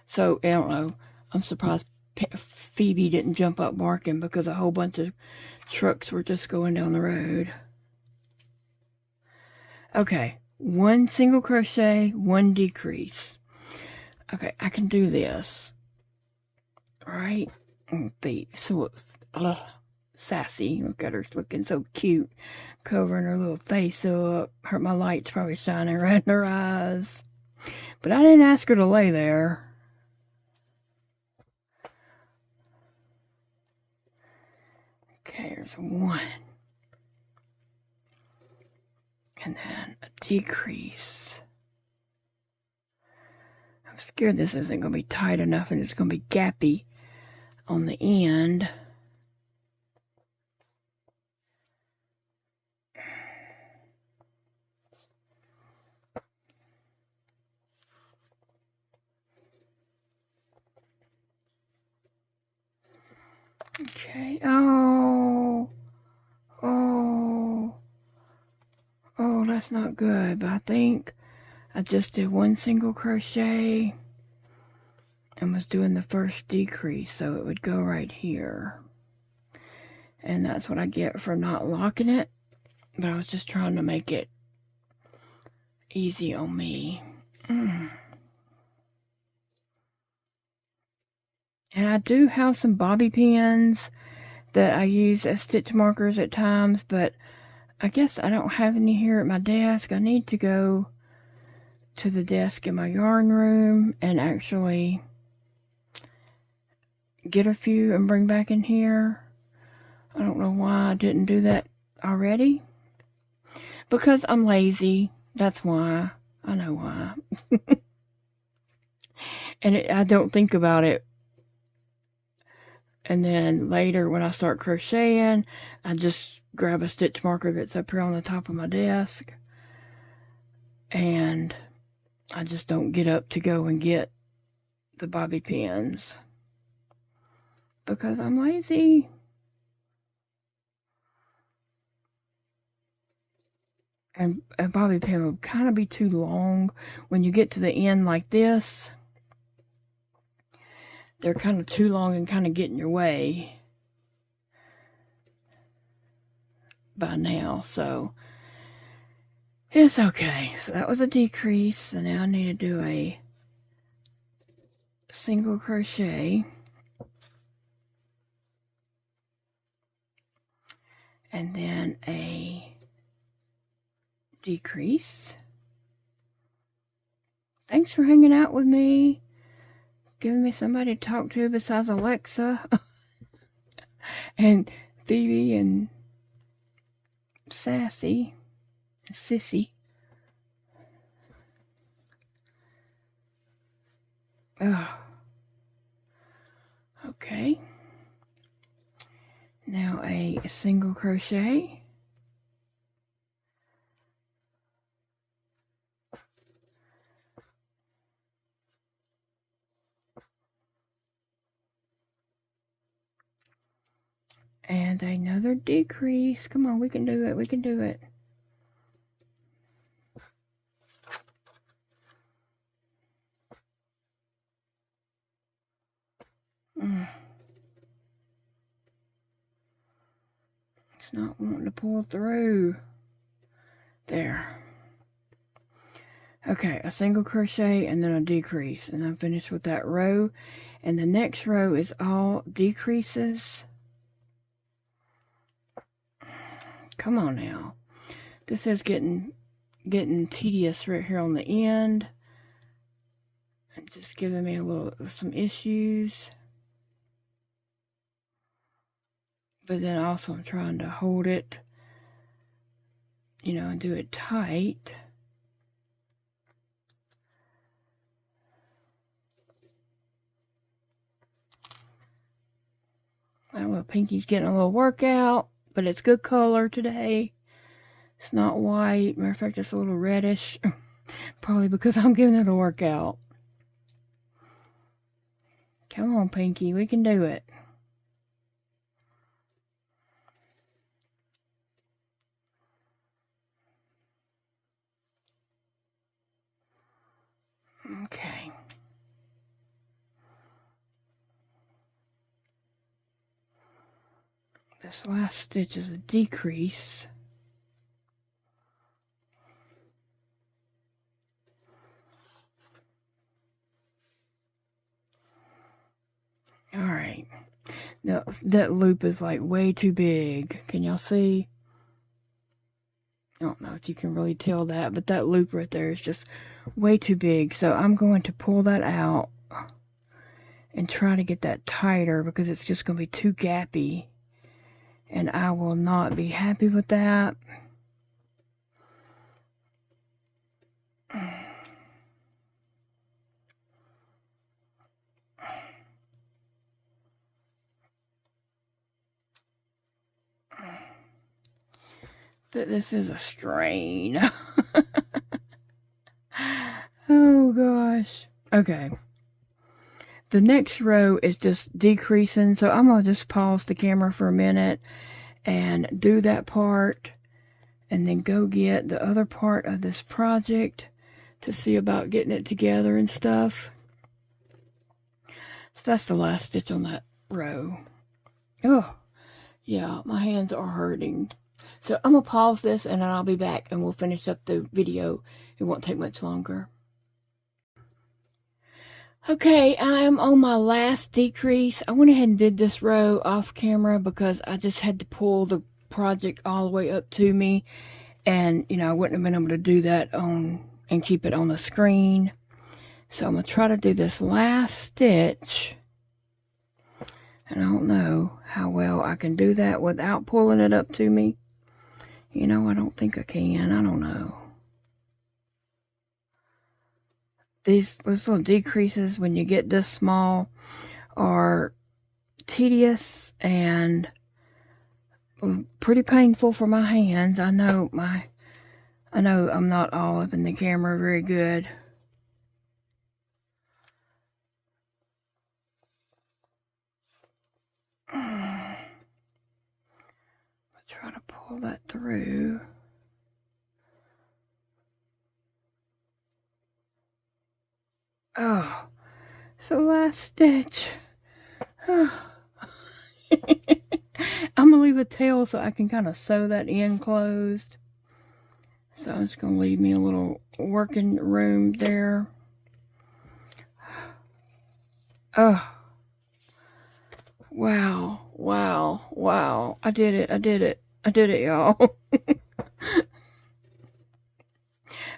[SPEAKER 1] So, I don't know. I'm surprised Phoebe didn't jump up barking because a whole bunch of trucks were just going down the road. Okay, 1 single crochet, 1 decrease. Okay, I can do this. Right? So sassy. Look at her looking so cute. Covering her little face up. My light's probably shining right in her eyes. But I didn't ask her to lay there. Okay, there's 1. And then a decrease. I'm scared this isn't going to be tight enough and it's going to be gappy on the end. Okay. Oh, that's not good. But I think I just did 1 single crochet and was doing the first decrease, so it would go right here. And that's what I get for not locking it. But I was just trying to make it easy on me. And I do have some bobby pins that I use as stitch markers at times, but I guess I don't have any here at my desk. I need to go to the desk in my yarn room and actually get a few and bring back in here. I don't know why I didn't do that already. Because I'm lazy. That's why. I know why. And I don't think about it. And then later when I start crocheting, I just grab a stitch marker that's up here on the top of my desk. And I just don't get up to go and get the bobby pins because I'm lazy. And a bobby pin would kind of be too long when you get to the end like this. They're kind of too long and kind of get in your way by now, so it's okay. So that was a decrease, and now I need to do a single crochet, and then a decrease. Thanks for hanging out with me, giving me somebody to talk to besides Alexa and Phoebe and Sassy and Sissy. Oh. Okay. Now a single crochet. And another decrease. Come on, we can do it. We can do it. It's not wanting to pull through. There. Okay, a single crochet and then a decrease. And I'm finished with that row. And the next row is all decreases. Come on now. This is getting tedious right here on the end. And just giving me some issues. But then also I'm trying to hold it, and do it tight. My little pinky's getting a little workout, but it's good color today. It's not white. Matter of fact, it's a little reddish. Probably because I'm giving it a workout. Come on, Pinky. We can do it. Okay. This last stitch is a decrease. All right. Now, that loop is like way too big. Can y'all see? I don't know if you can really tell that, but that loop right there is just way too big. So I'm going to pull that out and try to get that tighter because it's just going to be too gappy. And I will not be happy with that. This is a strain. Oh gosh. Okay. The next row is just decreasing, so I'm going to just pause the camera for a minute and do that part and then go get the other part of this project to see about getting it together and stuff. So that's the last stitch on that row. Oh, yeah, my hands are hurting. So I'm going to pause this and then I'll be back and we'll finish up the video. It won't take much longer. Okay, I am on my last decrease. I went ahead and did this row off camera because I just had to pull the project all the way up to me. And, I wouldn't have been able to do that and keep it on the screen. So I'm going to try to do this last stitch. And I don't know how well I can do that without pulling it up to me. I don't think I can. I don't know. These little decreases when you get this small are tedious and pretty painful for my hands. I know I'm not all up in the camera very good. pull that through. Oh, so last stitch. Oh. I'm gonna leave a tail so I can kind of sew that in closed. So I'm just gonna leave me a little working room there. Oh, wow, wow, wow. I did it, I did it, I did it, y'all.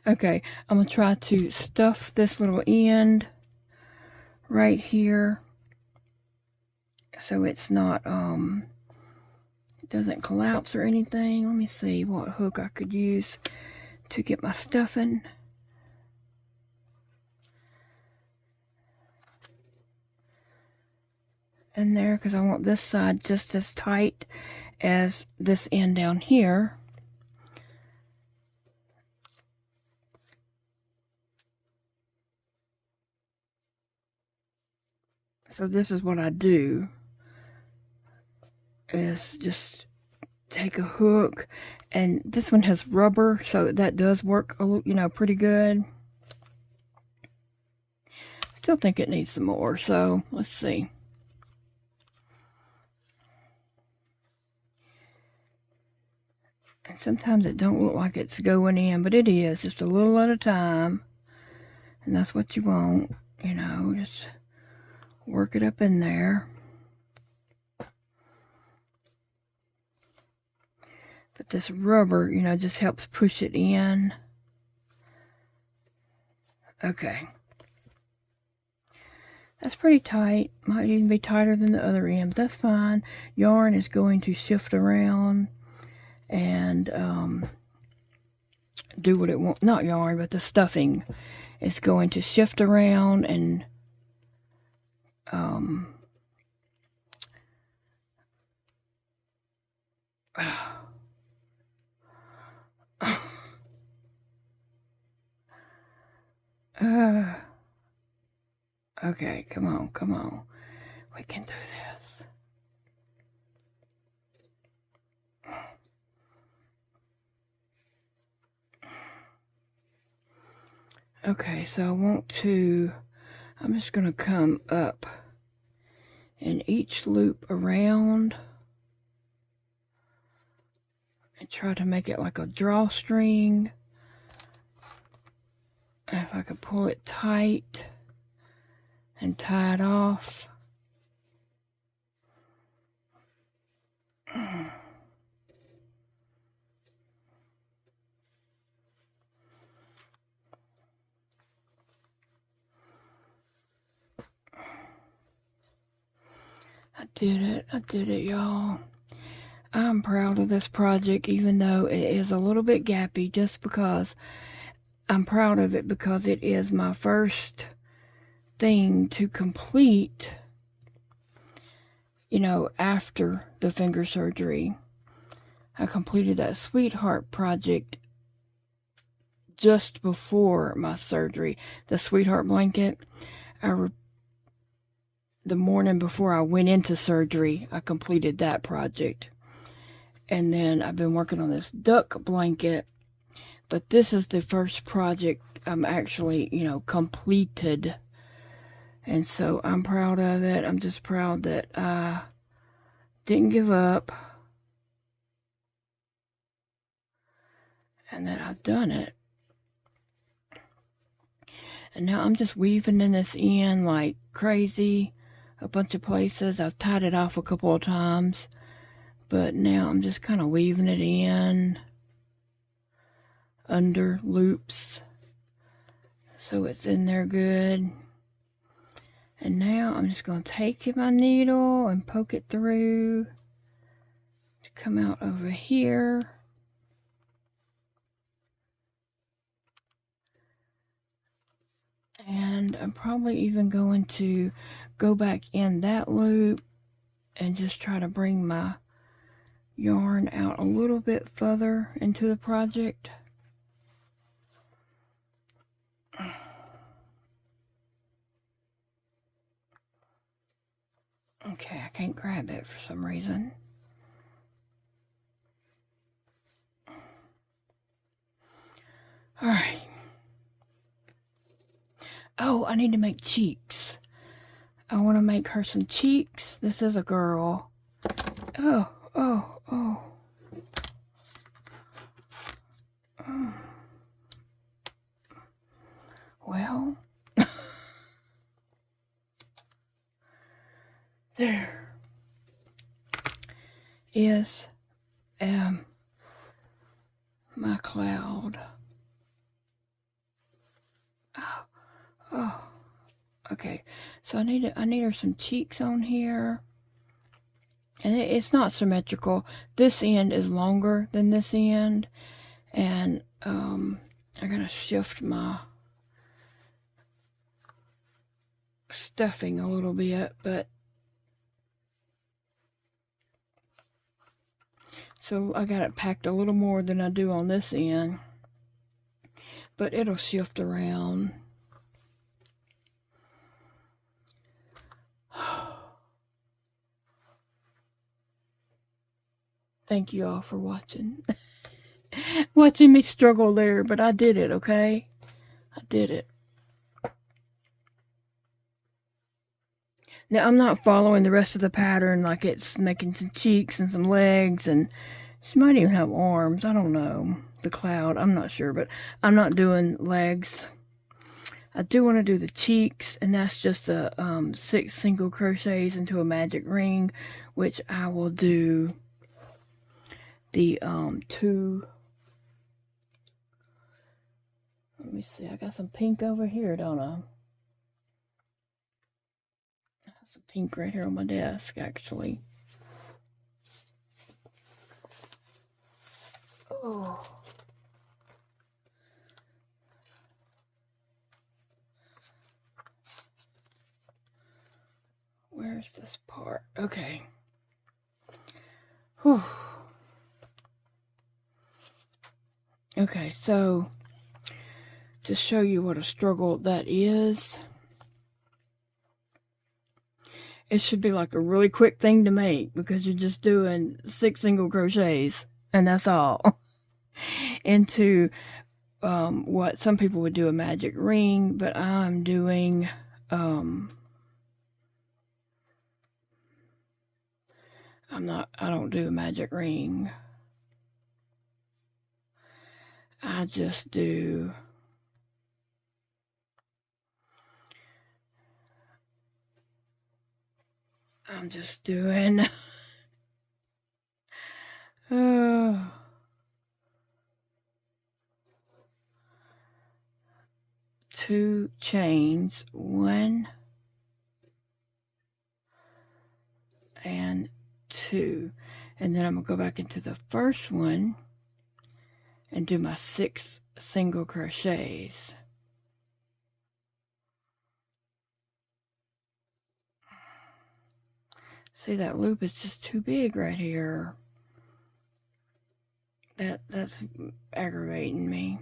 [SPEAKER 1] Okay, I'm gonna try to stuff this little end right here so it's not, it doesn't collapse or anything. Let me see what hook I could use to get my stuffing. In there, because I want this side just as tight as this end down here. So this is what I do, is just take a hook, and this one has rubber, so that does work, you know, pretty good. Still think it needs some more, so let's see. And sometimes it don't look like it's going in, but it is, just a little at a time. And that's what you want, you know, just work it up in there. But this rubber, you know, just helps push it in. Okay. That's pretty tight. Might even be tighter than the other end, but that's fine. Yarn is going to shift around and do what it wants. Not yarn, but the stuffing is going to shift around and okay, come on, come on. We can do this. Okay, so I'm just going to come up in each loop around and try to make it like a drawstring. And if I could pull it tight and tie it off. I did it, y'all. I'm proud of this project, even though it is a little bit gappy, just because I'm proud of it, because it is my first thing to complete, you know, after the finger surgery. I completed that Sweetheart project just before my surgery. The Sweetheart blanket, the morning before I went into surgery, I completed that project. And then I've been working on this duck blanket, but this is the first project I'm actually, you know, completed. And so I'm proud of it. I'm just proud that I didn't give up and that I've done it. And now I'm just weaving in this in like crazy, a bunch of places. I've tied it off a couple of times, but now I'm just kind of weaving it in under loops so it's in there good. And now I'm just going to take my needle and poke it through to come out over here. And I'm probably even going to go back in that loop and just try to bring my yarn out a little bit further into the project. Okay, I can't grab it for some reason. All right. Oh, I need to make cheeks. I want to make her some cheeks. This is a girl. Oh, oh, oh. Well, there is my cloud. Oh, oh. Okay, so I need her some cheeks on here, and it's not symmetrical. This end is longer than this end, and I gotta shift my stuffing a little bit, but so I got it packed a little more than I do on this end, but it'll shift around. Thank you all for watching. Watching me struggle there, but I did it, okay? I did it. Now, I'm not following the rest of the pattern, like it's making some cheeks and some legs, and she might even have arms. I don't know. The cloud, I'm not sure, but I'm not doing legs. I do want to do the cheeks, and that's just a 6 single crochets into a magic ring, which I will do the 2. Let me see. I got some pink over here, don't I? Some pink right here on my desk, actually. Oh. Where's this part? Okay. Whew. Okay, so to show you what a struggle that is, it should be like a really quick thing to make because you're just doing 6 single crochets and that's all into what some people would do a magic ring, but I'm doing I don't do a magic ring. I just do I'm just doing 2 chains, 1 and 2, and then I'm gonna go back into the first one and do my 6 single crochets. See, that loop is just too big right here. That's aggravating me.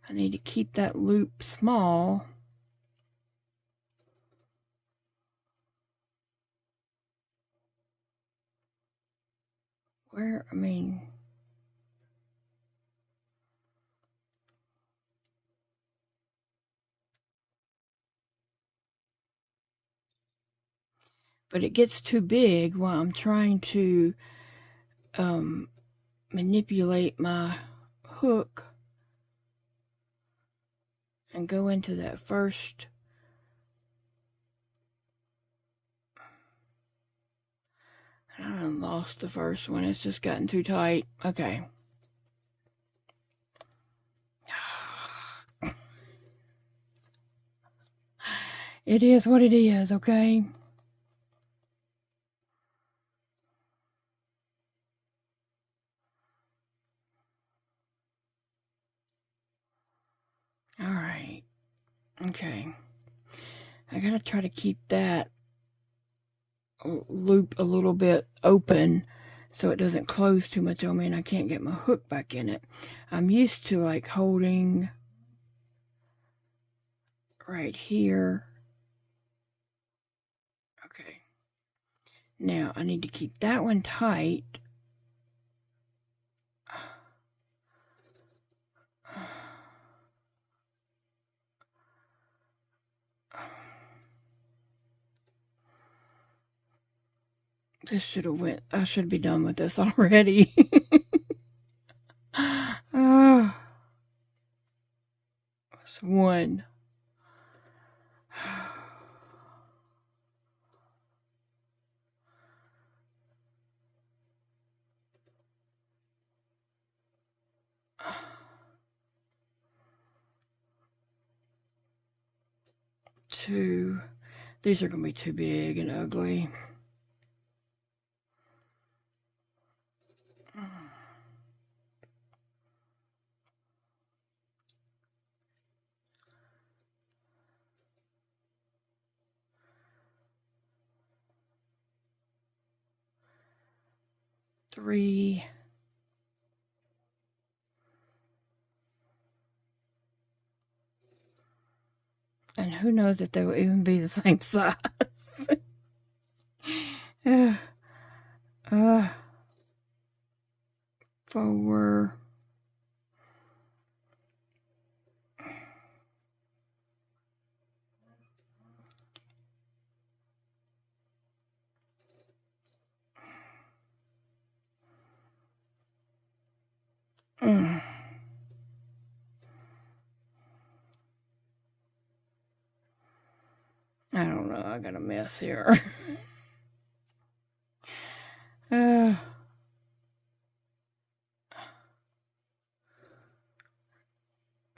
[SPEAKER 1] I need to keep that loop small. Where, I mean, but it gets too big while I'm trying to manipulate my hook and go into that first. I lost the first one. It's just gotten too tight. Okay. It is what it is, okay? All right. Okay. I gotta try to keep that loop a little bit open so it doesn't close too much on me and I can't get my hook back in it. I'm used to like holding right here. Okay. Now, I need to keep that one tight. This should have went. I should be done with this already. That's one. Two. These are going to be too big and ugly. Three. And who knows if they will even be the same size. Four. I don't know, I got a mess here.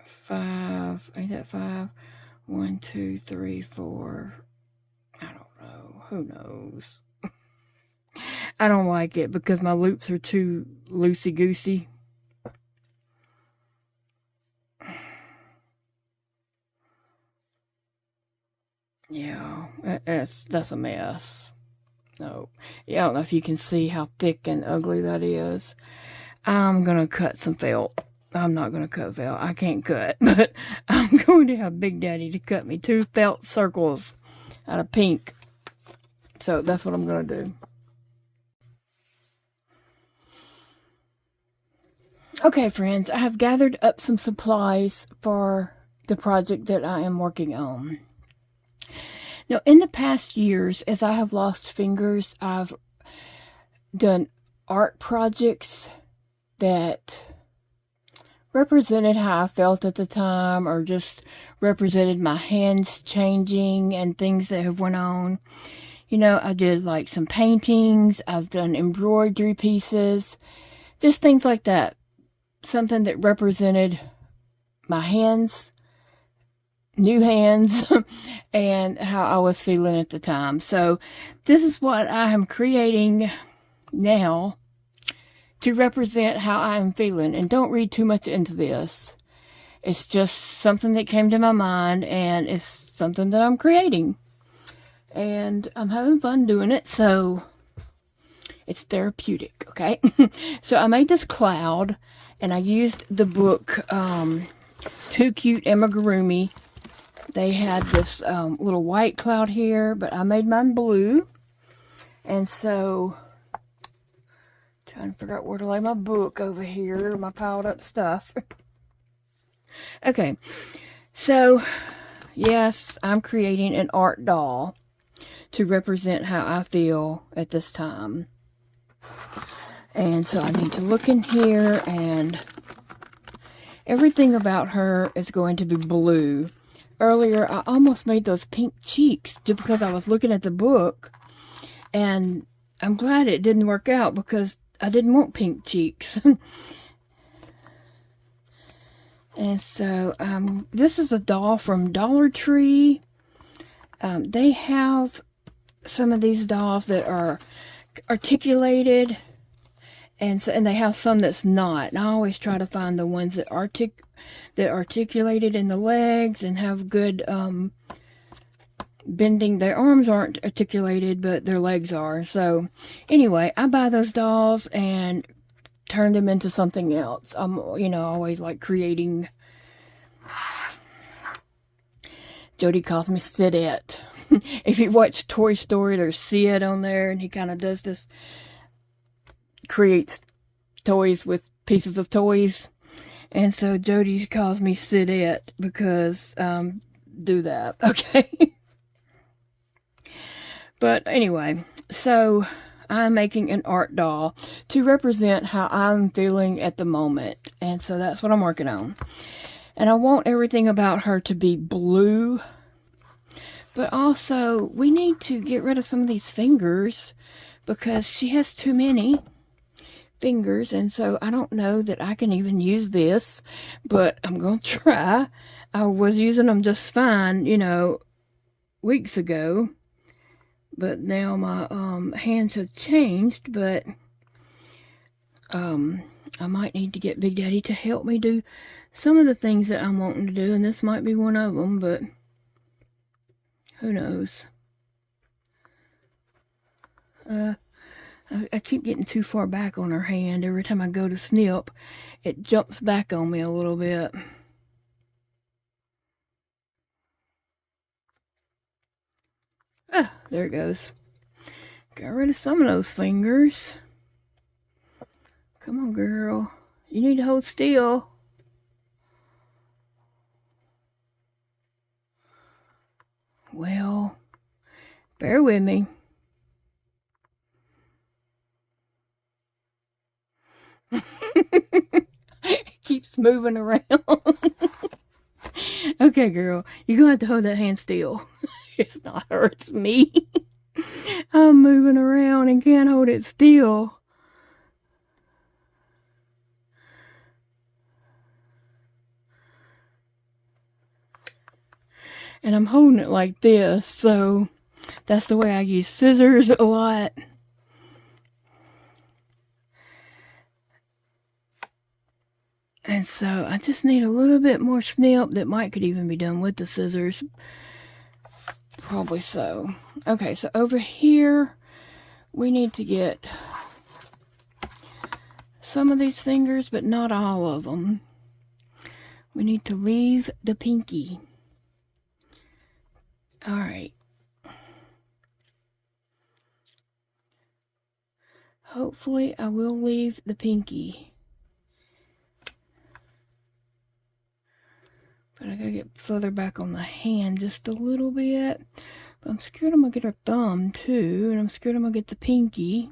[SPEAKER 1] Five, ain't that five? 1, 2, 3, 4. I don't know, who knows? I don't like it because my loops are too loosey-goosey. Yeah, that's a mess. No, yeah, I don't know if you can see how thick and ugly that is. I'm gonna cut some felt. I'm not gonna cut felt. I can't cut, but I'm going to have Big Daddy to cut me 2 felt circles out of pink. So that's what I'm gonna do. Okay, friends, I have gathered up some supplies for the project that I am working on. Now, in the past years, as I have lost fingers, I've done art projects that represented how I felt at the time, or just represented my hands changing and things that have went on. You know, I did like some paintings, I've done embroidery pieces, just things like that. Something that represented my hands, new hands, and how I was feeling at the time. So this is what I am creating now to represent how I am feeling. And don't read too much into this. It's just something that came to my mind, and it's something that I'm creating. And I'm having fun doing it, so it's therapeutic, okay? So I made this cloud, and I used the book, Too Cute Amigurumi. They had this little white cloud here, but I made mine blue. And so, trying to figure out where to lay my book over here, my piled up stuff. Okay, so, yes, I'm creating an art doll to represent how I feel at this time. And so I need to look in here, and everything about her is going to be blue. Earlier, I almost made those pink cheeks just because I was looking at the book. And I'm glad it didn't work out because I didn't want pink cheeks. And so, this is a doll from Dollar Tree. They have some of these dolls that are articulated. And they have some that's not. And I always try to find the ones that articulated in the legs and have good bending. Their arms aren't articulated, but their legs are. So anyway, I buy those dolls and turn them into something else. I'm, always like creating. Jody calls me Sidette. if you watch Toy Story, there's Sid on there, and he kind of does this, creates toys with pieces of toys. And so Jody calls me Sidette because, do that, okay? But anyway, so I'm making an art doll to represent how I'm feeling at the moment. And so that's what I'm working on. And I want everything about her to be blue. But also, we need to get rid of some of these fingers because she has too many fingers. And so I don't know that I can even use this, but I'm going to try. I was using them just fine, you know, weeks ago. But now my hands have changed, but I might need to get Big Daddy to help me do some of the things that I'm wanting to do, and this might be one of them, but who knows. I keep getting too far back on her hand. Every time I go to snip, it jumps back on me a little bit. Ah, there it goes. Got rid of some of those fingers. Come on, girl. You need to hold still. Well, bear with me. It keeps moving around. Okay, girl. You're going to have to hold that hand still. It's not her, it's me. I'm moving around and can't hold it still. And I'm holding it like this, so that's the way I use scissors a lot. And so I just need a little bit more snip that could even be done with the scissors. Probably so. Okay, so over here, we need to get some of these fingers, but not all of them. We need to leave the pinky. Alright. Hopefully, I will leave the pinky. But I gotta get further back on the hand just a little bit. But I'm scared I'm gonna get her thumb too. And I'm scared I'm gonna get the pinky.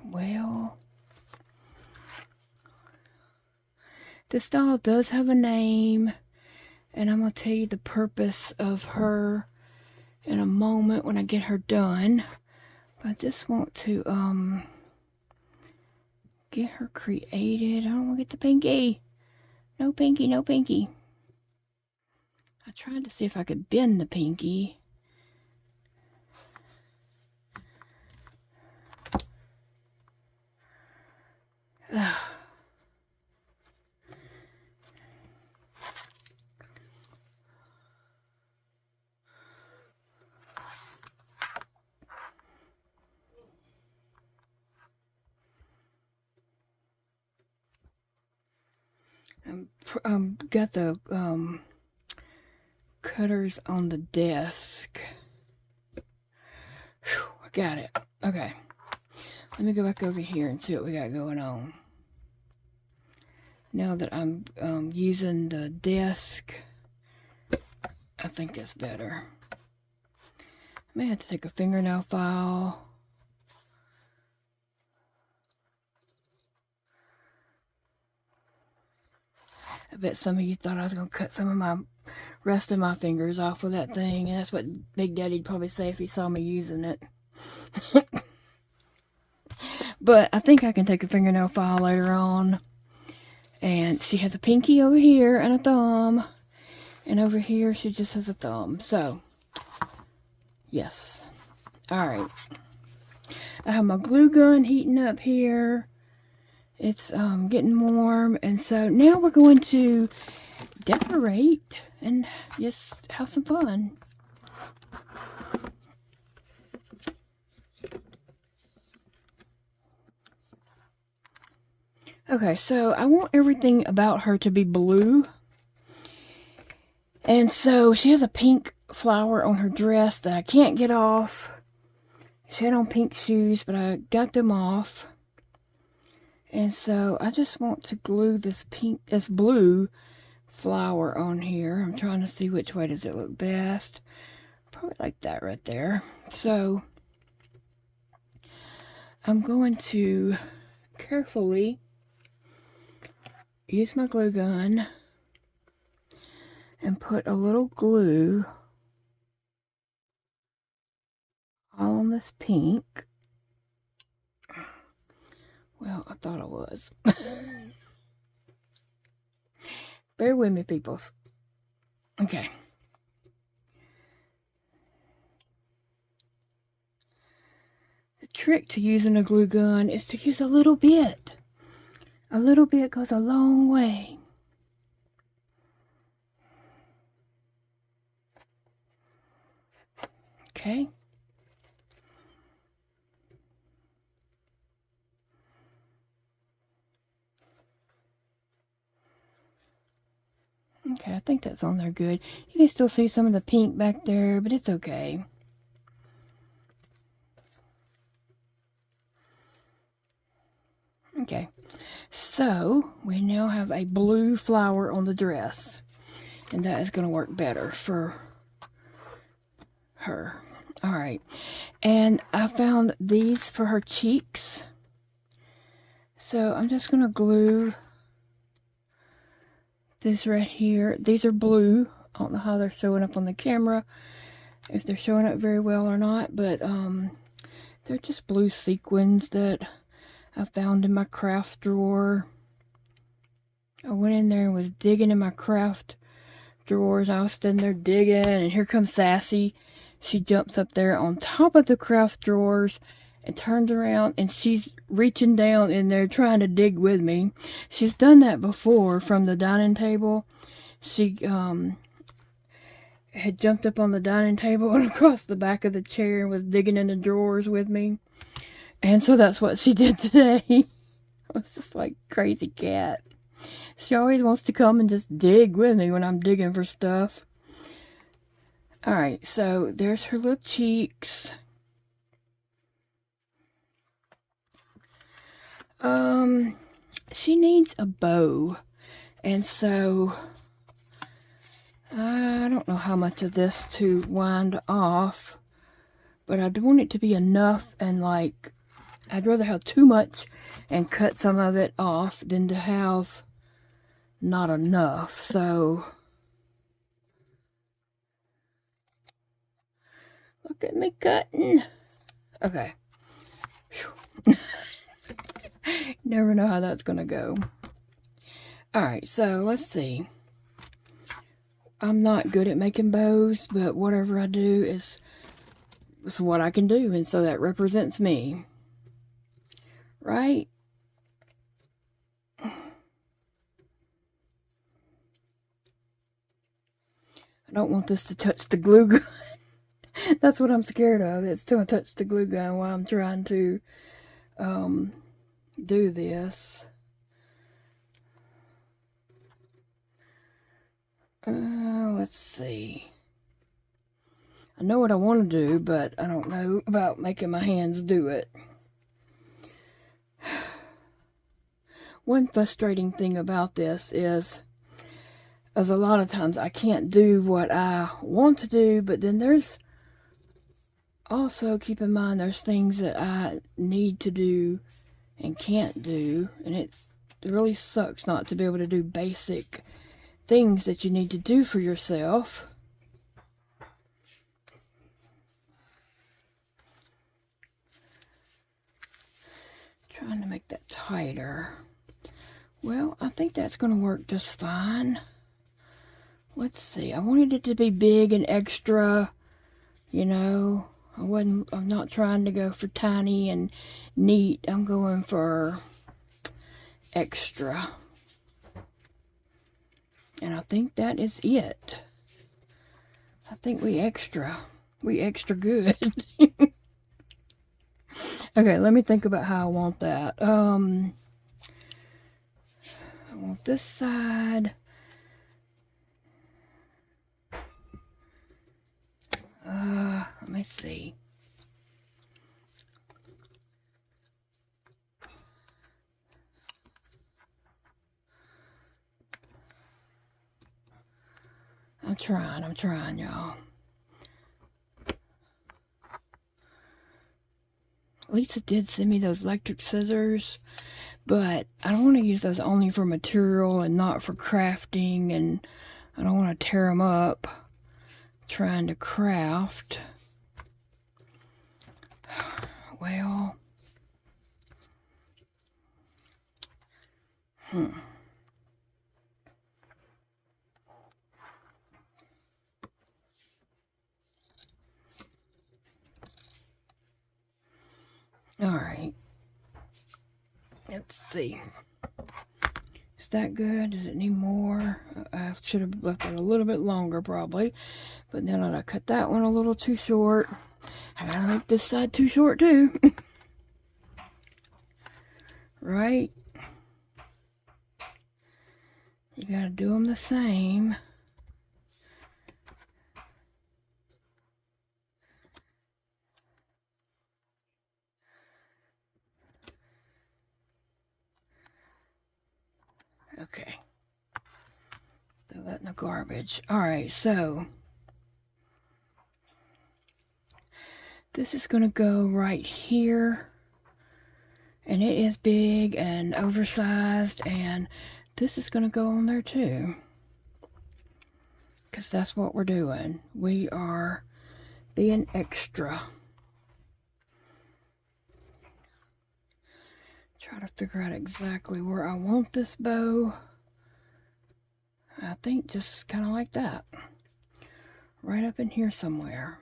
[SPEAKER 1] Well, this doll does have a name, and I'm going to tell you the purpose of her in a moment when I get her done. But I just want to get her created. I don't want to get the pinky. No pinky, no pinky. I tried to see if I could bend the pinky. Ugh. Got the cutters on the desk. Whew, I got it. Okay. Let me go back over here and see what we got going on. Now that I'm using the desk, I think that's better. I may have to take a fingernail file. I bet some of you thought I was going to cut some of my rest of my fingers off with that thing. And that's what Big Daddy'd probably say if he saw me using it. But I think I can take a fingernail file later on. And she has a pinky over here and a thumb. And over here she just has a thumb. So, yes. Alright. I have my glue gun heating up here. It's getting warm, and so now we're going to decorate and just have some fun. Okay, so I want everything about her to be blue. And so she has a pink flower on her dress that I can't get off. She had on pink shoes, but I got them off. And so I just want to glue this blue flower on here. I'm trying to see which way does it look best. Probably like that right there. So I'm going to carefully use my glue gun and put a little glue all on this pink. Well, I thought I was. Bear with me, peoples. Okay. The trick to using a glue gun is to use a little bit. A little bit goes a long way. Okay. Okay, I think that's on there good. You can still see some of the pink back there, but it's okay. Okay, so we now have a blue flower on the dress, and that is going to work better for her. All right, and I found these for her cheeks, so I'm just going to glue this right here. These are blue. I don't know how they're showing up on the camera, if they're showing up very well or not, but they're just blue sequins that I found in my craft drawer. I went in there and was digging in my craft drawers. I was standing there digging, and here comes Sassy. She jumps up there on top of the craft drawers and turns around, and she's reaching down in there trying to dig with me. She's done that before from the dining table. She had jumped up on the dining table and across the back of the chair and was digging in the drawers with me. And so that's what she did today. I was just like crazy cat. She always wants to come and just dig with me when I'm digging for stuff. Alright, so there's her little cheeks. She needs a bow. And so I don't know how much of this to wind off, but I want it to be enough, and like I'd rather have too much and cut some of it off than to have not enough. So look at me cutting. Okay. Never know how that's gonna go. Alright, so let's see. I'm not good at making bows, but whatever I do is what I can do, and so that represents me. Right? I don't want this to touch the glue gun. That's what I'm scared of. It's to touch the glue gun while I'm trying to do this. Let's see. I know what I want to do, but I don't know about making my hands do it. One frustrating thing about this is a lot of times I can't do what I want to do, but then there's also, keep in mind, there's things that I need to do and can't do, and it really sucks not to be able to do basic things that you need to do for yourself. Trying to make that tighter. Well, I think that's going to work just fine. Let's see. I wanted it to be big and extra, you know. I'm not trying to go for tiny and neat. I'm going for extra. And I think that is it. I think we extra good. Okay, let me think about how I want that. I want this side. Let me see. I'm trying, y'all. Lisa did send me those electric scissors, but I don't want to use those only for material and not for crafting, and I don't want to tear them up trying to craft. Well, all right. Let's see. Is that good? Does it need more? I should have left it a little bit longer probably, but then I cut that one a little too short. I gotta make this side too short too. Right? You gotta do them the same. Okay. Throw that in the garbage. Alright, so this is going to go right here. And it is big and oversized. And this is going to go on there too. Because that's what we're doing. We are being extra. Try to figure out exactly where I want this bow. I think just kind of like that. Right up in here somewhere.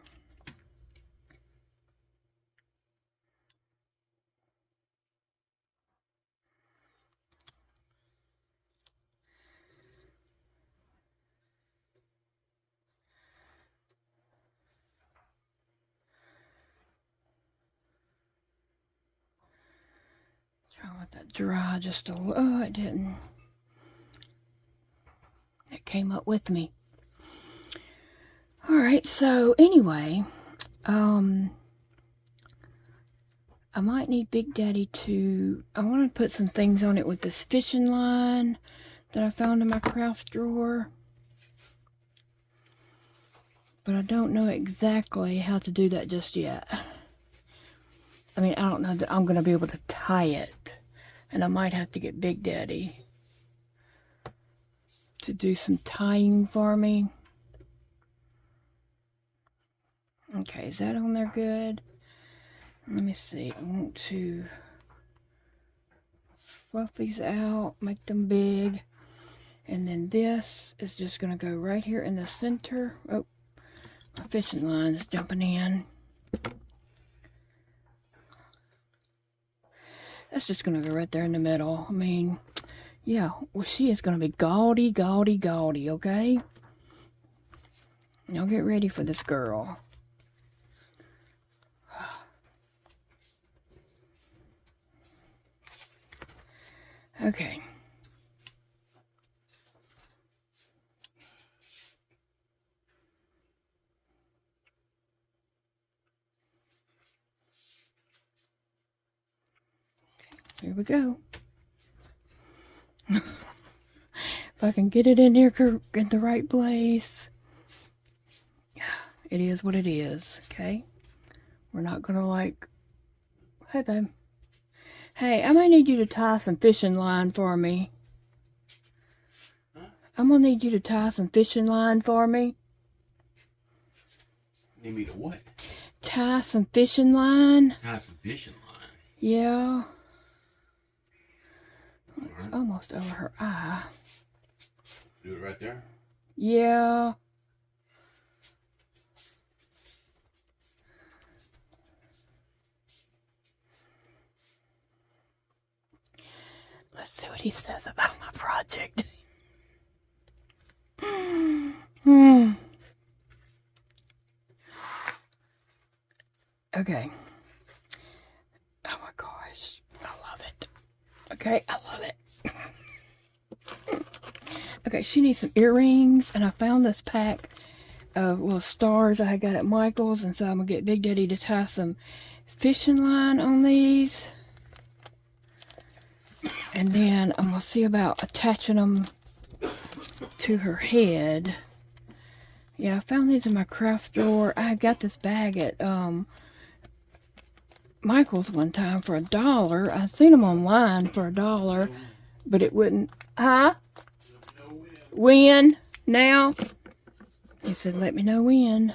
[SPEAKER 1] Try to let that dry just a little. Oh, it didn't. It came up with me. Alright, so anyway, I might need Big Daddy to, I want to put some things on it with this fishing line that I found in my craft drawer. But I don't know exactly how to do that just yet. I mean, I don't know that I'm going to be able to tie it. And I might have to get Big Daddy to do some tying for me. Okay, is that on there good? Let me see. I want to fluff these out, make them big. And then this is just going to go right here in the center. Oh, my fishing line is jumping in. That's just going to go right there in the middle. I mean, yeah, well, she is going to be gaudy, gaudy, gaudy, okay? Now get ready for this girl. Okay. Here we go. If I can get it in here in the right place. It is what it is, okay? We're not gonna like... Hey, babe. Hey, I might need you to tie some fishing line for me.
[SPEAKER 2] Huh?
[SPEAKER 1] I'm gonna need you to tie some fishing line for me.
[SPEAKER 2] Need me to what?
[SPEAKER 1] Tie some fishing line.
[SPEAKER 2] Tie some fishing line.
[SPEAKER 1] Yeah. It's
[SPEAKER 2] Right.
[SPEAKER 1] almost over her eye.
[SPEAKER 2] Do it right there?
[SPEAKER 1] Yeah. Let's see what he says about my project. Okay. Oh my gosh. I love it. Okay, I love it. Okay, she needs some earrings, and I found this pack of little stars I got at Michael's, and so I'm gonna get Big Daddy to tie some fishing line on these. And then I'm gonna see about attaching them to her head. Yeah, I found these in my craft drawer. I got this bag at Michael's one time for $1. I seen them online for $1, but it wouldn't. Huh? When? Now? He said, let me know when.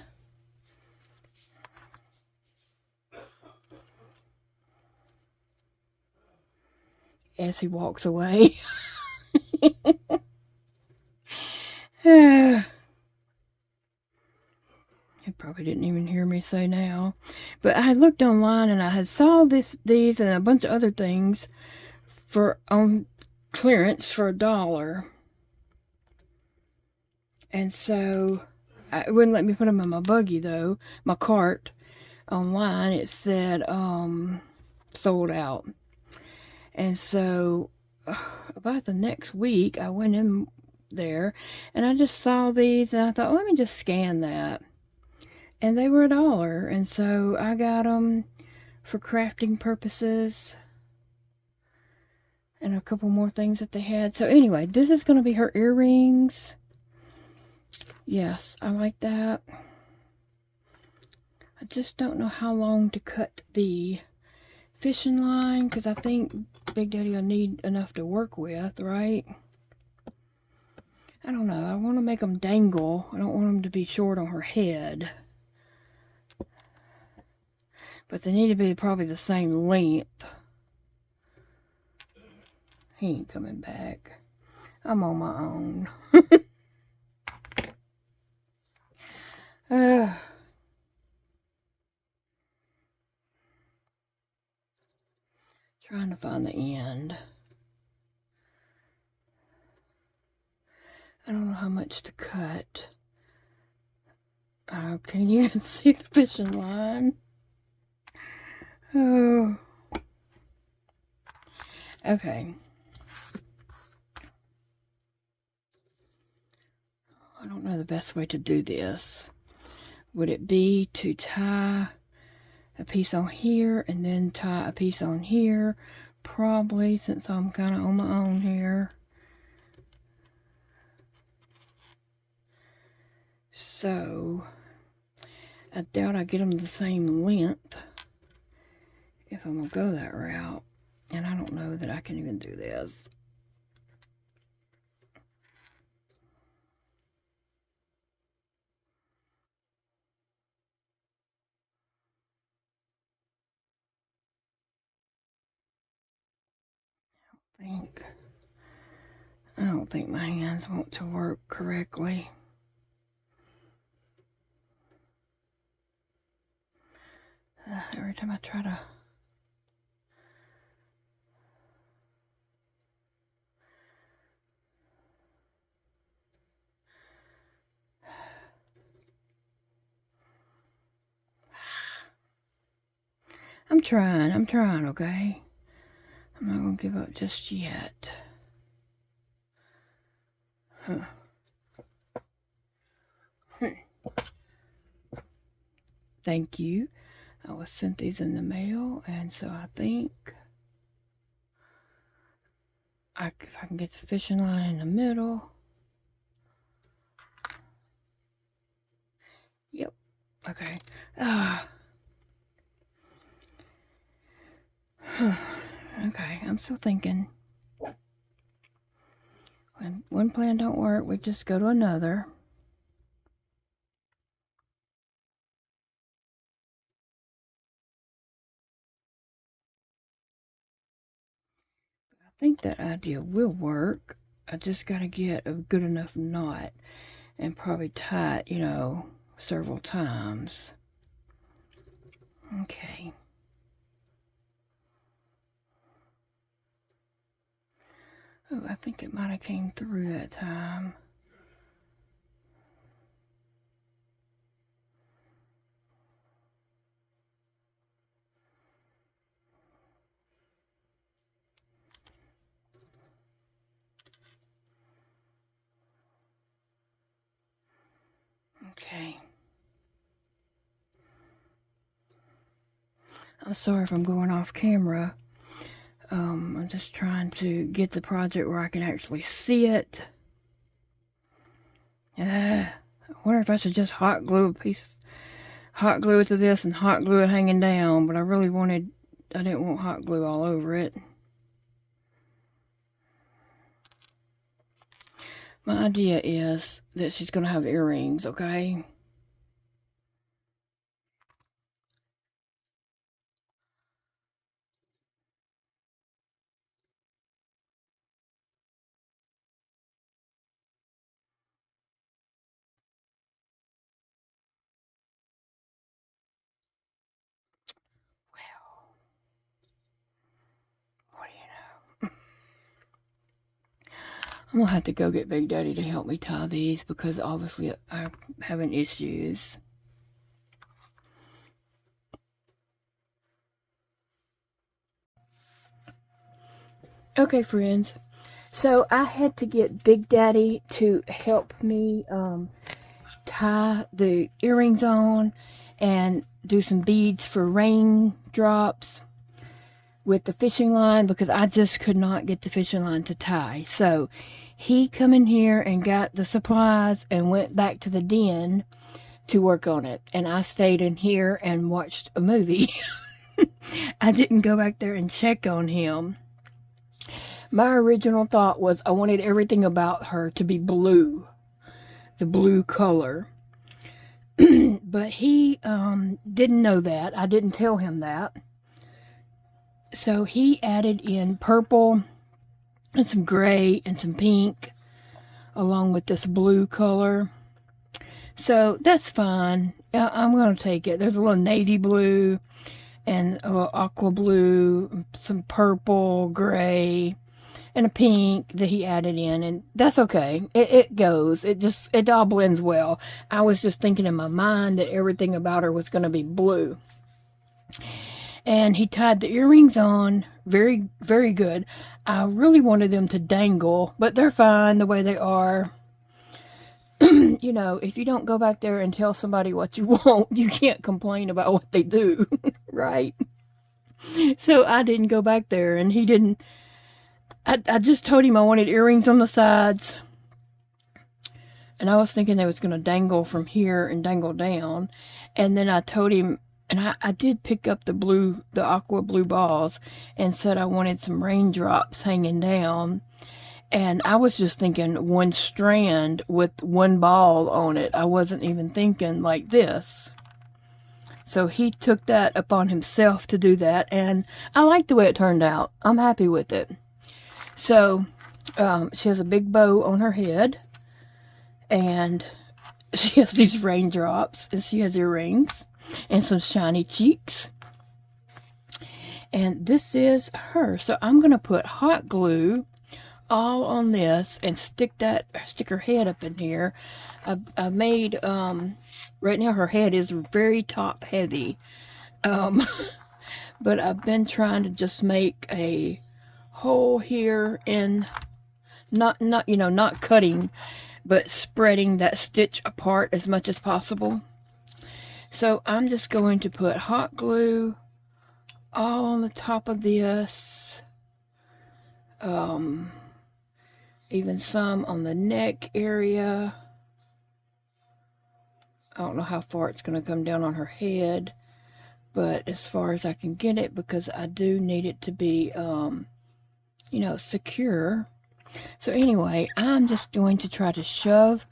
[SPEAKER 1] As he walks away. He probably didn't even hear me say now. But I had looked online and I had saw these and a bunch of other things for on clearance for $1. And so it wouldn't let me put them in my buggy though, my cart. Online it said sold out. And so about the next week I went in there and I just saw these and I thought, let me just scan that. And they were $1, and so I got them for crafting purposes and a couple more things that they had. So anyway, this is going to be her earrings. Yes, I like that. I just don't know how long to cut the fishing line, because I think Big Daddy will need enough to work with, right? I don't know. I want to make them dangle. I don't want them to be short on her head. But they need to be probably the same length. He ain't coming back. I'm on my own. Trying to find the end. I don't know how much to cut. Oh, can you even see the fishing line? Oh. Okay. I don't know the best way to do this. Would it be to tie a piece on here and then tie a piece on here? Probably, since I'm kind of on my own here. So, I doubt I get them the same length if I'm going to go that route. And I don't know that I can even do this. I don't think my hands want to work correctly. Every time I try to I'm trying, okay? I'm not gonna give up just yet. Thank you. I was sent these in the mail, and so I think if I can get the fishing line in the middle. Yep. Okay. Okay, I'm still thinking. When one plan don't work, we just go to another. I think that idea will work. I just got to get a good enough knot and probably tie it, you know, several times. Okay. Oh, I think it might have came through that time. Okay. I'm sorry if I'm going off camera. I'm just trying to get the project where I can actually see it. I wonder if I should just hot glue it to this and hot glue it hanging down, but I didn't want hot glue all over it. My idea is that she's going to have earrings, okay? Well, what do you know? I'm going to have to go get Big Daddy to help me tie these because obviously I'm having issues. Okay, friends. So I had to get Big Daddy to help me tie the earrings on and do some beads for raindrops with the fishing line because I just could not get the fishing line to tie. So he come in here and got the supplies and went back to the den to work on it. And I stayed in here and watched a movie. I didn't go back there and check on him. My original thought was I wanted everything about her to be blue, the blue color. But he didn't know that. I didn't tell him that. So he added in purple and some gray and some pink along with this blue color. So that's fine. I'm going to take it. There's a little navy blue and a little aqua blue, some purple, gray, and a pink that he added in, and that's okay. It goes. It all blends well. I was just thinking in my mind that everything about her was going to be blue. And he tied the earrings on very, very good. I really wanted them to dangle, but they're fine the way they are. You know, if you don't go back there and tell somebody what you want, you can't complain about what they do, right? So I didn't go back there, and he didn't. I just told him I wanted earrings on the sides. And I was thinking they was going to dangle from here and dangle down. And then I told him, and I did pick up the aqua blue balls and said I wanted some raindrops hanging down. And I was just thinking one strand with one ball on it. I wasn't even thinking like this. So he took that upon himself to do that. And I like the way it turned out. I'm happy with it. So she has a big bow on her head. And she has these raindrops. And she has earrings. And some shiny cheeks. And this is her. So I'm going to put hot glue all on this and stick her head up in here. I made right now her head is very top heavy, but I've been trying to just make a hole here in not cutting, but spreading that stitch apart as much as possible. So I'm just going to put hot glue all on the top of this. Even some on the neck area. I don't know how far it's going to come down on her head, but as far as I can get it, because I do need it to be, secure. So anyway, I'm just going to try to shove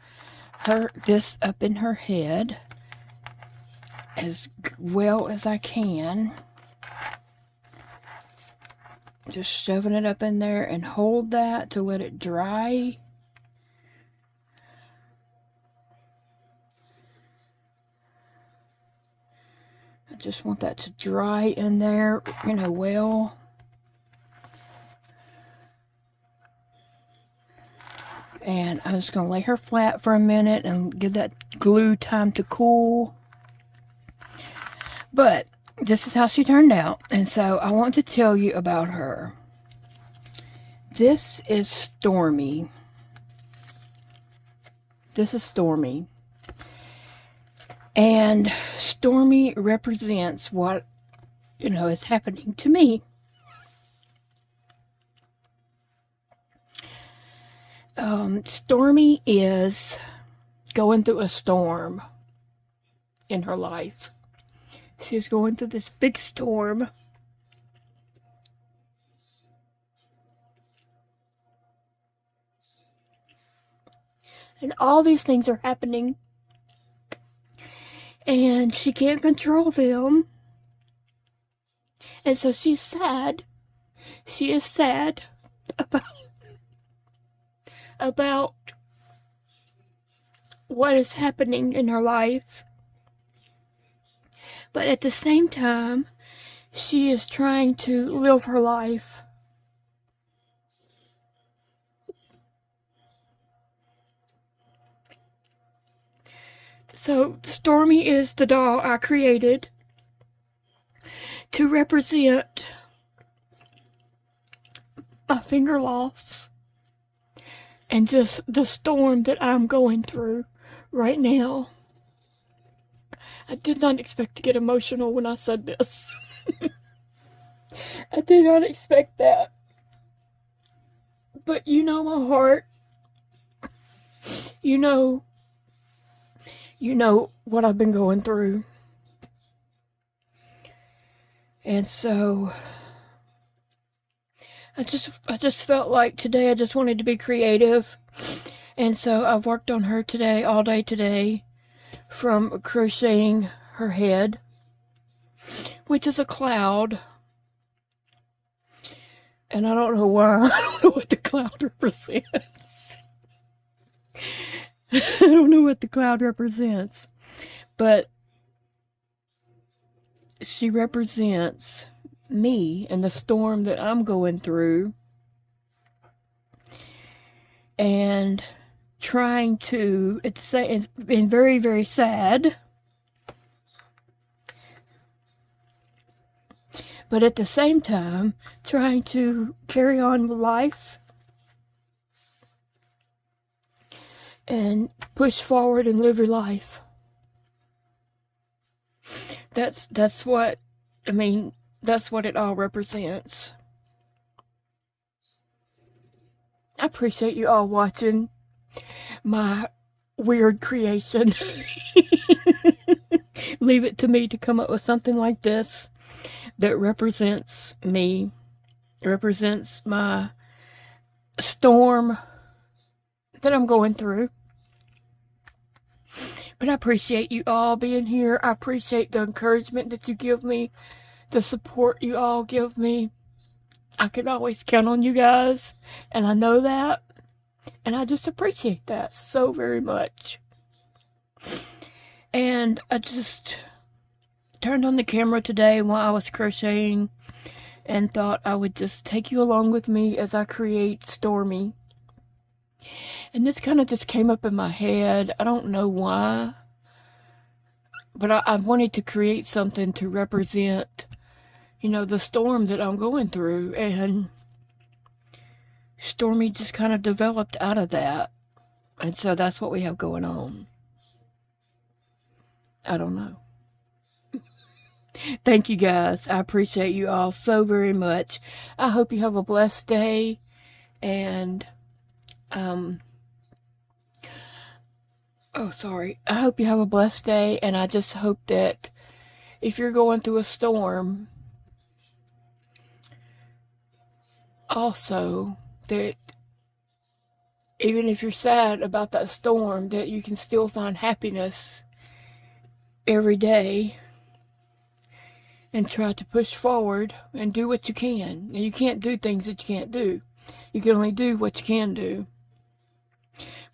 [SPEAKER 1] this up in her head as well as I can. Just shoving it up in there and hold that to let it dry. I just want that to dry in there, well. And I'm just going to lay her flat for a minute and give that glue time to cool. But this is how she turned out, and so I want to tell you about her. This is Stormy. This is Stormy. And Stormy represents what, is happening to me. Stormy is going through a storm in her life. She's going through this big storm. And all these things are happening. And she can't control them. And so she's sad. She is sad about what is happening in her life. But at the same time, she is trying to live her life. So Stormy is the doll I created to represent my finger loss and just the storm that I'm going through right now. I did not expect to get emotional when I said this. I did not expect that. But you know my heart. You know what I've been going through. And so I just felt like today I just wanted to be creative. And so I've worked on her today, all day today, from crocheting her head, which is a cloud. And I don't know why. I don't know what the cloud represents. I don't know what the cloud represents. But she represents me and the storm that I'm going through. And trying to, it's been very, very sad. But at the same time, trying to carry on with life and push forward and live your life. That's what it all represents. I appreciate you all watching my weird creation. Leave it to me to come up with something like this that represents me, represents my storm that I'm going through. But I appreciate you all being here. I appreciate the encouragement that you give me, the support you all give me. I can always count on you guys, and I know that, and I just appreciate that so very much. And I just turned on the camera today while I was crocheting and thought I would just take you along with me as I create Stormy. And this kind of just came up in my head. I don't know why, but I wanted to create something to represent, the storm that I'm going through. And Stormy just kind of developed out of that. And so that's what we have going on. I don't know. Thank you guys. I appreciate you all so very much. I hope you have a blessed day. And, I hope you have a blessed day. And I just hope that if you're going through a storm, also that even if you're sad about that storm, that you can still find happiness every day and try to push forward and do what you can. And you can't do things that you can't do. You can only do what you can do.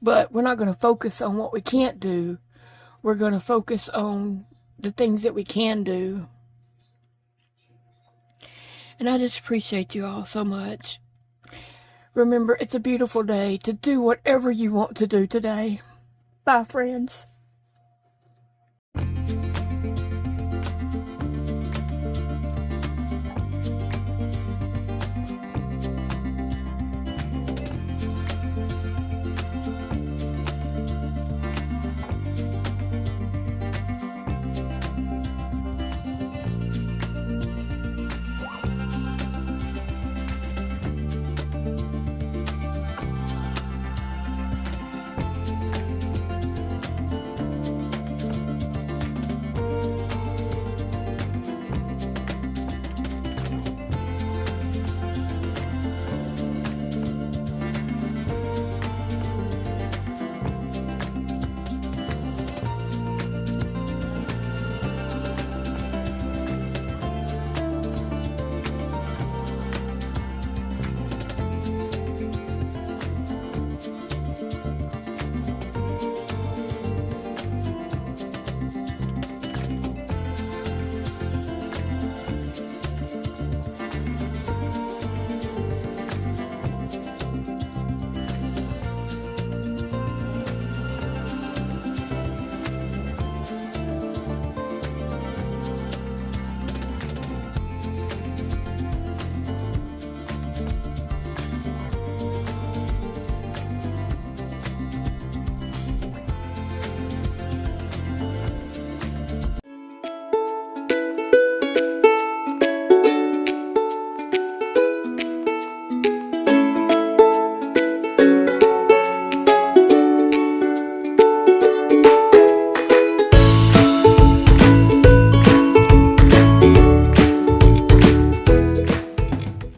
[SPEAKER 1] But we're not going to focus on what we can't do. We're going to focus on the things that we can do. And I just appreciate you all so much. Remember, it's a beautiful day to do whatever you want to do today. Bye, friends.